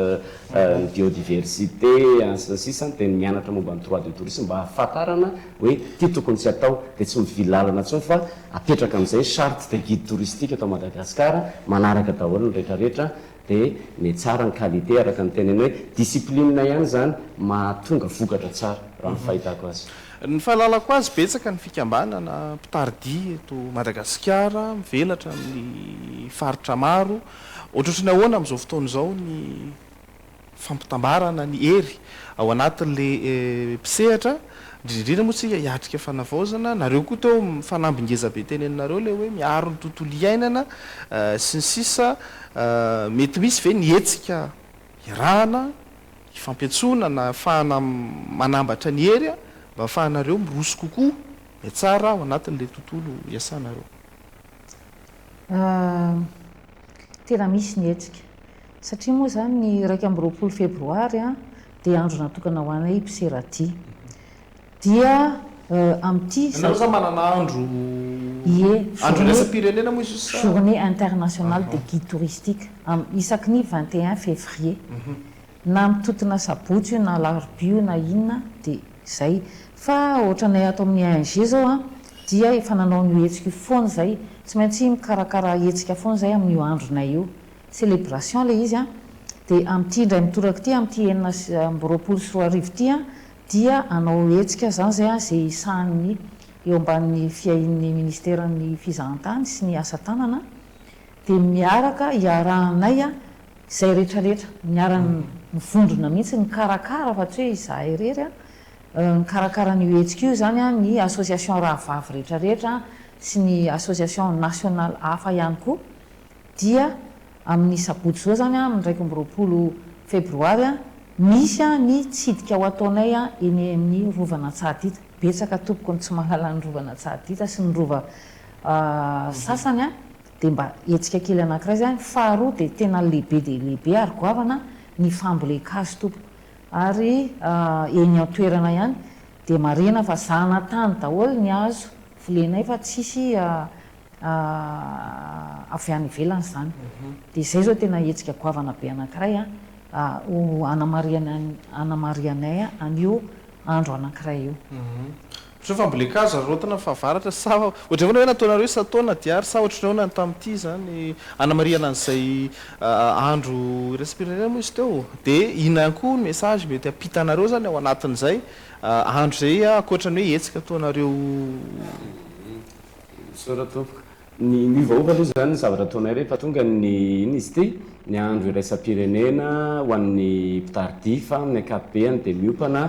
ny biodiversité sisany dia mianatra momba ny droit de tourisme mba hahafantarana hoe ty tokony tsy atao dia tsy mivily lalana ntsony fa apetraka amin'izay charte de guide touristique atao Madagasikara manaraka daholo ny rehetrarehetra dia ny tsara ny qualité araka ny teneny hoe discipline ihany zany mahatonga vokatra tsara raha ny fahitako azy. Ny fahalalako azy betsaka ny fikambanana mpitardia eto Madagasikara mivelatra amin'ny faritra maro ohatrohatrany ahoana amin'izao fotoana izao ny fampitambarana ny hery ao anatin'le mpisehatra indrindrindrindra moa tsika hiatrika fanavaozana nareo koa teo mifanambingeza be teneninareo le hoe miaro ny tontolo iainana sy ny sisa mety misy ve nietsika irahana ifampiatsoana na ahafahana manambatra ny hery mba ahafahanareo miroso kokoa tsara ao anatin'le tontolo iasanareo. Tena misy nietsika satria moa zany ny 2 febroary dia andro natokana ho anay mpiseradia dia amin'ity za manana andro andro-pirenena moa izy journée internationale de guide touristique isaky ny 21 février na mitotona sabotsy na larobio na inona dia zay fa ohatranay ato amin'ny ANG zao dia efa nanao ny hetsika foana zay tsy maintsy mikarakara hetsika foana zay amin'io andronay io célébration le izy dia amin'ity indray mitoraka ity amin'ity 2024 ity a dia anao hetsika zany zay a zay isahan'ny eo amban'ny fiain'ny ministeran'ny fizahantany sy ny asa tanana dia miaraka iarahanay a izay rehetrarehetra miarany mivondrona mihitsy ny karakara fa tsy hoe izaha irery a ny karakara ny hetsika io zany a ny association rahavavy rehetrarehetra sy ny association nationale hafa ihany koa dia amin'ny sabotsy zao zany a amin'ny 20 febroary a misy a ny tsidika ao ataonay a eny amin'ny rovana Tsahadita betsaka tompoko ny tsy mahalala ny rovana Tsahadita sy ny rova sasany a dia mba hetsika kely anankiray zany faharoa dia tena lehibe dia lehibe ary goavana ny fambolekazo tompoko ary eny an-toerana ihany dia marina fa zahana tany daholo ny azo volenay fa tsisy avy any ivelany zany dia izay zao tena hetsika goavana be anankiray a ho anamarianay an'io andro anankiray io so fambolekazo ary rotana fahavaratra sa ohatra hoe nataonareo isataona diary sa ohatrareo nany tamin'ity zany anamariana an'izay andro respirera moa izy teo dia ina ihany koa message mety ampitanareo zany ao anatin'izay andro zay akoatrany hoe hetsika ataonareo soratopoko ny vaova aloha zany zavatra ataonay rehefa tonga ny iny izy ty ny andro iraisam-pirenena ho an'ny mpitardifa amin'ny ankapobeny dia miopana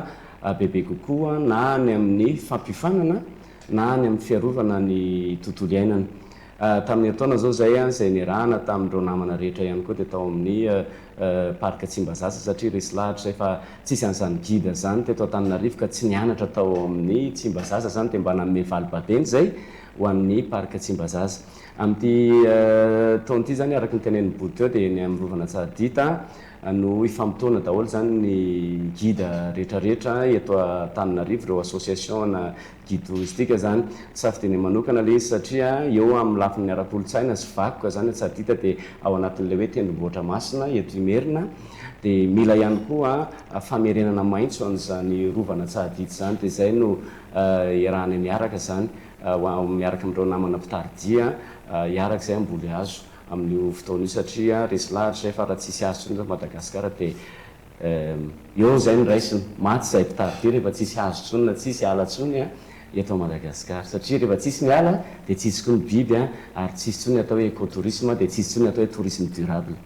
bebe kokoa na ny amin'ny fampifanana na ny amin'ny fiarovana ny tontolo iainana tamin'ny hataona zao zay zay nirahana tamin'ireo namana rehetra ihany koa dia tao amin'ny parka Tsimbazasa satria resy lahatra zay fa tsisy an'izany gida zany teto Antananarivo ka tsy nianatra tao amin'ny Tsimbazasa zany dia mba nanome valibabeny zay ho an'ny parka Tsimbazasa amin'ity taon'ity zany araka ny tenen'ny body teo dia ny amin'ny rovana Tsahadita no ifampitona daholo zany ny guide rehetrarehetra eto Antananarivo ireo association na guide touristique zany safidiny manokana le izy satria eo amin'ny lafin'ny ara-kolotsaina sy vakoka zany Tsahadita dia ao anatin'ilay hoe tendrombohitra masina eto Imerina dia mila ihany koa famerenana maitso an'izany rovana Tsahadita zany dia izay no iarahana miaraka zany miaraka amin'ireo namana mpitardia iaraka izay amboly azo amin'io fotoana io satria resy lahatra zay fa raha tsisy azo tsony Madagasikara dia eo zay ny raisiny maty izay mpitardia rehefa tsisy azo tsony na tsisy ala tsony eto Madagasikara satria rehefa tsisy ny ala dia tsisy koa ny biby ary tsisy tsony atao hoe écotourisme dia tsisy tsony atao hoe tourisme durable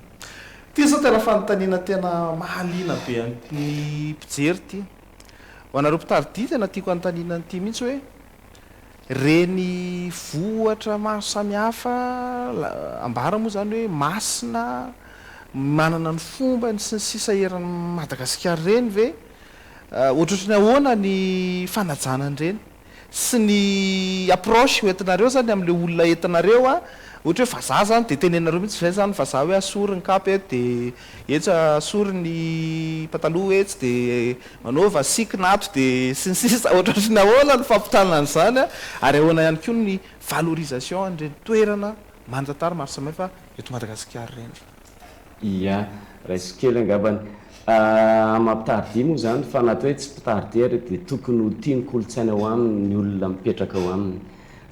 ty zao tena fanontaniana tena mahaliana be ny mpijery ty ho anareo mpitardia tena tiako anontaniana nyity mihitsy hoe reny vohatra maro samihafa ambara moa zany hoe masina manana ny fomba sy ny sisa eran'ny Madagasikara reny ve ohatrohatrany ahoana ny fanajanany reny sy ny approche hoentinareo zany amin'le olona entinareo ohatra hoe vazaha zany dia tenenareo mihitsy zay zany vazaha hoe asory ny kapy dia etsa asory ny pataloha etsy dia manaova sikinato dia sy ny sisa ohatrohatrany ahoana ny fampitanana zany ary ahoana ihany koa ny valorisation an'ireny toerana manjatara maro samihafa eto Madagasikara reny ia raisy kely angambany mampitardia moa zany fa natao hoe tsy mpitardia ary dia tokony ho tiany kolotsaina ho aminy ny olona mipetraka ho aminy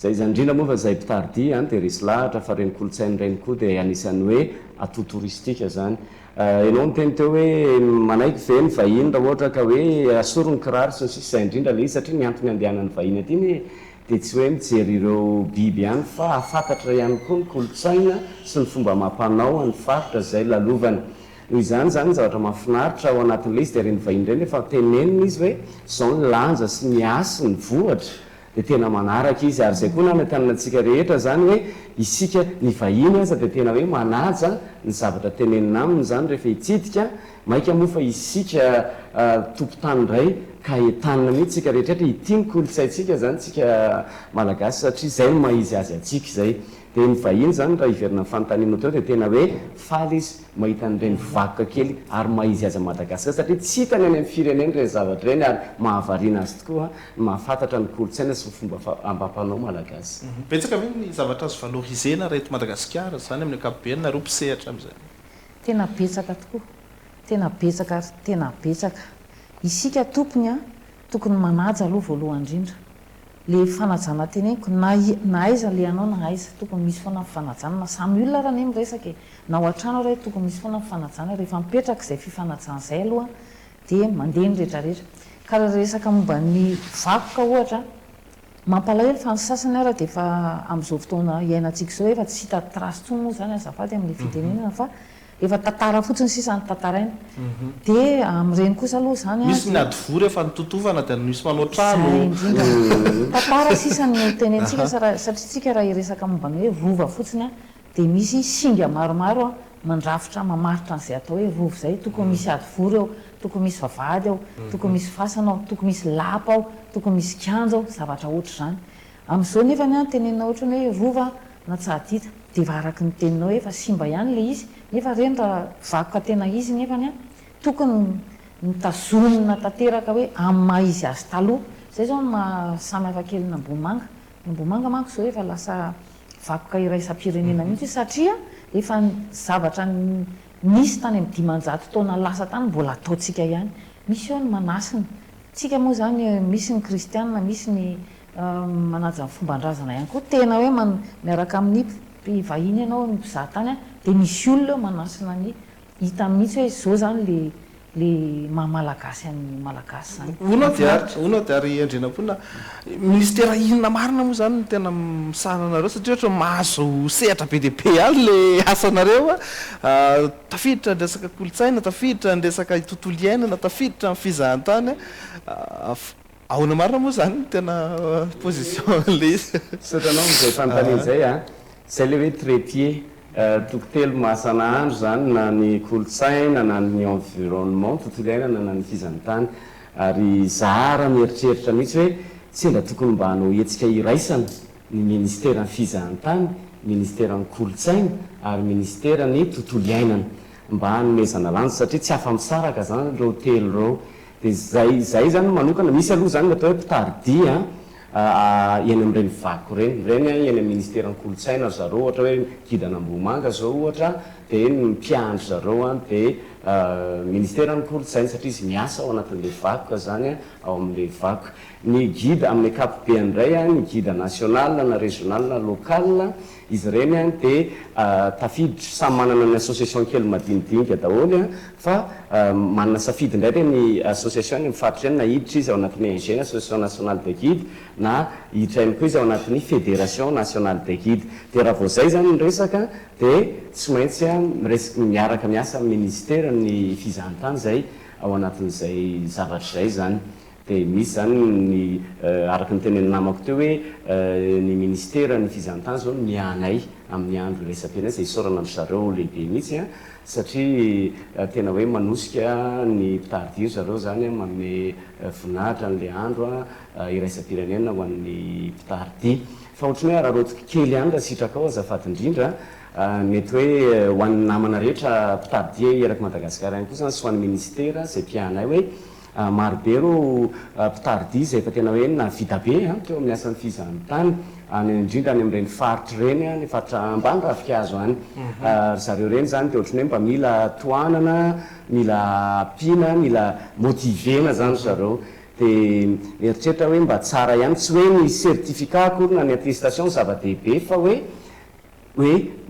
zay zany indrindra moa fa zay mpitardia dia resy lahatra fa reny kolotsaina ireny koa dia anisan'ny hoe atout touristique zany ianao miteny teo hoe manaiky ve ny vahiny raha ohatra ka hoe asory ny kiraro sy ny sisa zay indrindra le izy satria ny antony andehanan'ny vahiny aty dia tsy hoe mijery ireo biby ihany fa afantatra ihany koa ny kolotsaina sy ny fomba mampanao any faritra zay lalovana noho izany zany zavatra mahafinaritra ao anatin'le izy dia reny vahiny ireny efa tenenina izy hoe zao ny lanja sy ny asy ny vohatra dia tena manaraka izy ary zay koa na tananantsika rehetra zany hoe isika ny vahiny aza dia tena hoe manaja ny zavatra tenenina aminy zany rehefa hitsidika maika moa fa isika tompotany indray ka entanina mihitsy tsika rehetrarehetra hitiny kolotsaintsika zany tsika malagasy satria zay no mahizy azy atsika izay dia ny vahiny zany raha hiverina fanontaniana teo dia tena hoe faly izy mahita n'ireny vakoka kely ary mahizy azy a Madagasikara satria tsy hitany any amin'ny fireneny ireny zavatra ireny ary mahavariana azy tokoa mahafantatra ny kolotsaina sy ny fomba ambampanao malagasy betsaka ve ny zavatra azo valorisena raha eto Madagasikara zany amin'ny ankapobeny nareo mpisehatra amin'izay tena betsaka tokoa tena betsaka isika tompony tokony manaja aloha voalohany indrindra le fanajana teneniko na aiza le anao na aiza tokony misy foana fanajana samy olona raha ne miresaka na ao an-trano re tokony misy foana fanajana rehefa mipetraka izay fifanajana zay aloha dia mandeha ny rehetrarehetra ka raha resaka momba ny vakoka ohatra mampalahelo fa ny sasany ara dia efa amin'izao fotoana iainantsika izao efa tsy hita trasy tsony moa zany azafady amin'ilay fitenenana fa efa tantara fotsiny sisany tantaraina dia amin'ireny kosa aloha zany misy ny ady vory efa nitotofana dia misy manao trano indrindra tantara sisany no tenentsika satria tsika raha iresaka momba ny hoe rova fotsiny a dia misy singa maromaro a mandrafitra mamaritra an'izay atao hoe rova zay tokony misy ady vory ao tokony misy vavahady ao tokony misy fasana ao tokony misy lapa ao tokony misy kianja ao zavatra ohatr' zany amin'izao nefany a tenenina ohatra ny hoe rova na tsy adita dia varaky ny teninao hoe efa simba ihany le izy nefa reny raha vakoka tena izy nefany a tokony mitazomina tanteraka hoe amin'ny maha izy azy taloha zay zao samy hafa kely ny Ambohimanga ny Ambohimanga manko zao efa lasa vakoka iraisam-pirenena mihitsy satria efa zavatra nisy tany amin'ny 500 taona lasa tany mbola ataontsika ihany misy eo ny manasina tsika moa zany misy ny kristianina misy ny manaja ny fomban-drazana ihany koa tena hoe miaraka amin'ny mpivahiny ianao ny mpizahatany a dia misy olona manasina ny hita mihitsy hoe zao zany le mahamalagasy an'ny malagasy zany ona dia ary andrenam-ponina ministera inona marina moa zany no tena misahananareo satria ohatra mahazo sehatra be dia be any le asanareo a tafiditra ny resaka kolotsaina tafiditra ny resaka tontolo iainana tafiditra ny fizahantany ahoana marina moa zany no tena position le izy sotanao mizay fanontaniana zay a zay le hoe trépied tokotelo mahasan'andro zany na ny kolotsaina na ny environnement tontolo iainana na ny fizahantany ary zahara mieritreritra mihitsy hoe sendra tokony mba hanao hetsika iraisana ny ministera ny fizahantany ministera ny kolotsaina ary ministera ny tontolo iainana mba hanomezana lanjo satria tsy afa-misaraka zany reo telo reo dia zay zany manokana misy aloha zany atao hoe mpitardia eny amin'ireny vakoka reny eny amin'ny ministera ny kolotsaina zareo ohatra hoe gidana Ambohimanga zao ohatra dia ny mpiandro zareo a dia ministera ny kolotsaina satria izy miasa ao anatin'ilay vakoka zany ao amin'ilay vakoka ny guide amin'ny ankapobeny indray a ny guide national na régional local izy ireny a dia tafiditra samy manana ny association kely madinidinika daholy a fa manana safidy indray re ny association mifatitra eny na hiditra izy ao anatin'ny ingénie association nationale de guide na hiditra ihany koa izy ao anatin'ny fédération nationale de guide dia raha vao zay zany ny resaka dia tsy maintsy a miaraka miasa amin'ny ministera ny fizahantany zay ao anatin'izay zavatra zay zany dia misy zany ny araka ny teneny namako teo hoe ny ministera ny fizahantany zao no mianay amin'ny andro resam-piainana zay isaorana amin'ny zareo lehibe mihitsy a satria tena hoe manosika ny mpitaridia zareo zany a manome voninahitra n'ilay andro a iraisam-pirenena ho an'ny mpitaridia fa ohatrany hoe raha rotika kely ihany raha sitraka ao azafady indrindra mety hoe ho an'ny namana rehetra mpitaridia eraky Madagasikara ihany koa zany sy ho an'ny ministera zay mpianay hoe marobe reo mpitaridia zay efa tena hoe navita be teo amin'ny asan'ny fizahantany any indrindra any amin'ireny faritra ireny ny faritra ambany ravikazo any zareo reny zany dia ohatrany hoe mba mila toanana mila ampiana mila motivena zany zareo dia eritreritra hoe mba tsara ihany tsy hoe ny certificat akory na ny attestation zava-dehibe fa hoe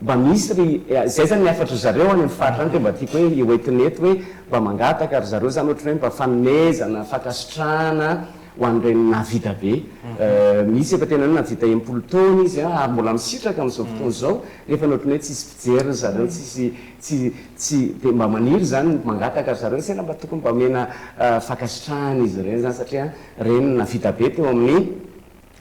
mba misy zay zany niafatra zareo any amin'ny faritra any dia mba tiako hoe hoentinety hoe mba mangataka ary zareo zany ohatrany hoe mba fanomezana fakasitrahana ho an'ireny navita be misy efa tena hoe navita 10 taona izy ary mbola misitraka amin'izao fotoana zao nefa ny ohatrany hoe tsisy fijeriny zareo tsy dia mba maniry zany mangataka ary zareo sena mba tokony mba mena fakasitrahana izy ireny zany satria reny navita be teo amin'ny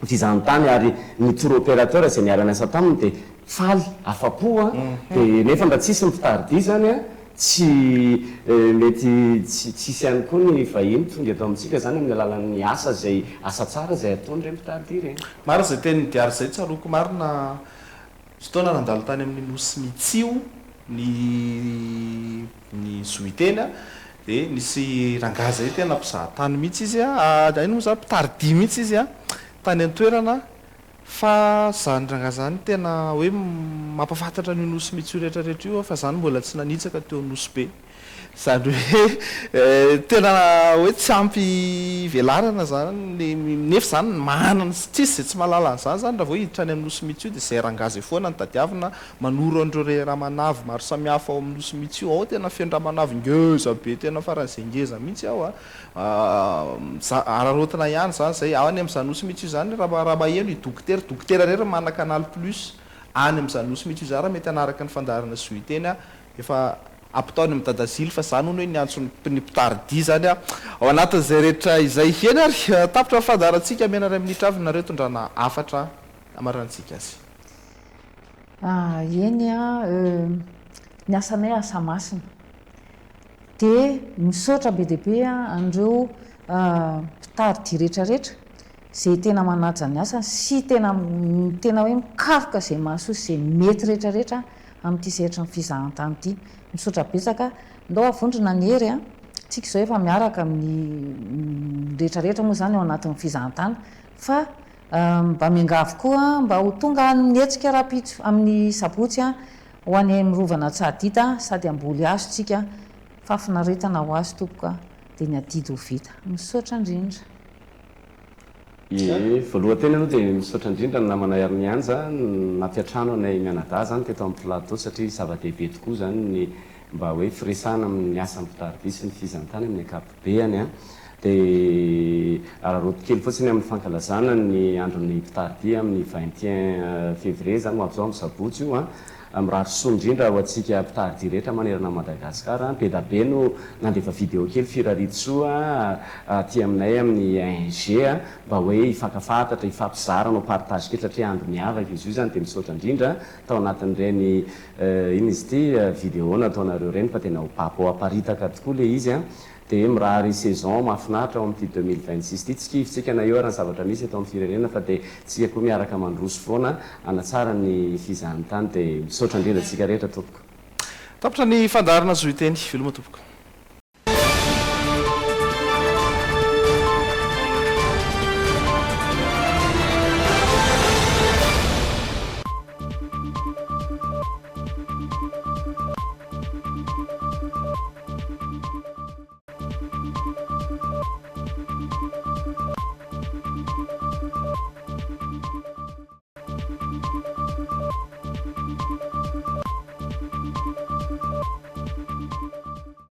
fizahantany ary ny tour opérateur zay niarana asa taminy dia faly afapo dia nefa mba tsisy mpitaridia zany a tsy mety tsisy ihany koa ny vahiny tonga atao amintsika zany amin'ny alalan'ny asa zay asa tsara zay ataony reny mpitaridia reny mara zay teny diary zay tsaroko marina fotoana nandalo tany amin'ny nosy mitsio ny zoiteny a dia nisy rangahy zay tena mpizahatany mihitsy izy a ino moa zany mpitaridia mihitsy izy a tany an-toerana fa zany rangahy zany tena hoe mampafantatra ny nosy mitsio rehetrarehetra io fa zany mbola tsy nanitsaka teo nosy be zany hoe tena hoe tsy ampy velarana zany nefa zany manana tsisy zay tsy mahalala an'izany zany raha vao hiditra any amin'ny nosy mihitsy io dia zay rangazy foana ny tadiavina manoro an'ireo ramanavy maro samihafa ao amin'ny nosy mihitsy io ao tena feno ramanavy ngeza be tena faran'izay ngeza mihitsy ao ararotina ihany zany zay ao any amin'izany nosy mihitsy io zany raha maheno i dokotera rery mana canal plus any amin'izany nosy mihitsy io zany raha mety anaraka ny fandarana zoiteny efa ampitaony amin'ny dadazily fa zany hono hoe niantso ny mpitaridi zany ao anatin'izay rehetra izay heny ary tapitra fandarantsika mena ray minitra avy nareo tondrana afatra amarantsika azy eny ny asanay asa masina dia misaotra be deabe andreo mpitaridi rehetrarehetra zay tena manaja ny asa sy tena hoe mikaroka zay mahasoa zay mety rehetrarehetra amin'ity sehatra ny fizahantany ity misaotra betsaka ndao avondrona ny hery tsika izao efa miaraka amin'ny rehetrarehetra moa zany ao anatin'ny fizahantany fa mba miangavy koa mba ho tonga nyhetsika rapitso amin'ny sabotsy ho any mirovana tsadita sady amboly azo tsika fa finaretana ho azy tompoka dia ny adidy ho vita misaotra indrindra voalohateny aloha dia misaotra indrindra ny namana Yarnianja nampiatrano anay mianadahy zany teto amin'ny plateau satria zava-dehibe tokoa zany ny mba hoe firesana amin'ny asa mpitaridi sy ny fizahantany amin'ny ankapobeny dia araroto kely fotsiny amin'ny fankalazana ny andron'ny mpitaridi amin'ny 21 février zany hoavy zao amin'ny sabotsy io mirary soa indrindra ho antsika mpitaridi rehetra manerana Madagasikara be da be no nandefa video kely firaritsoa aty aminay amin'ny ING mba hoe hifankafantatra hifampizara no partage kely satria andro miavaka izy io zany dia misaotra indrindra tao anatin'ireny iny izy ity video nataonareo reny fa tena ho papo aparitaka tokoa le izy dia mirary saison mahafinaritra ao amin'ity 2026 ity tsy kivitsika na eo ary ny zavatra misy eto amin'ny firenena fa dia tsika koa miaraka mandroso foana anatsara ny fizahantany dia misaotra indrindra tsika rehetra tompoko tapitra ny fandarana zoiteny veloma tompoko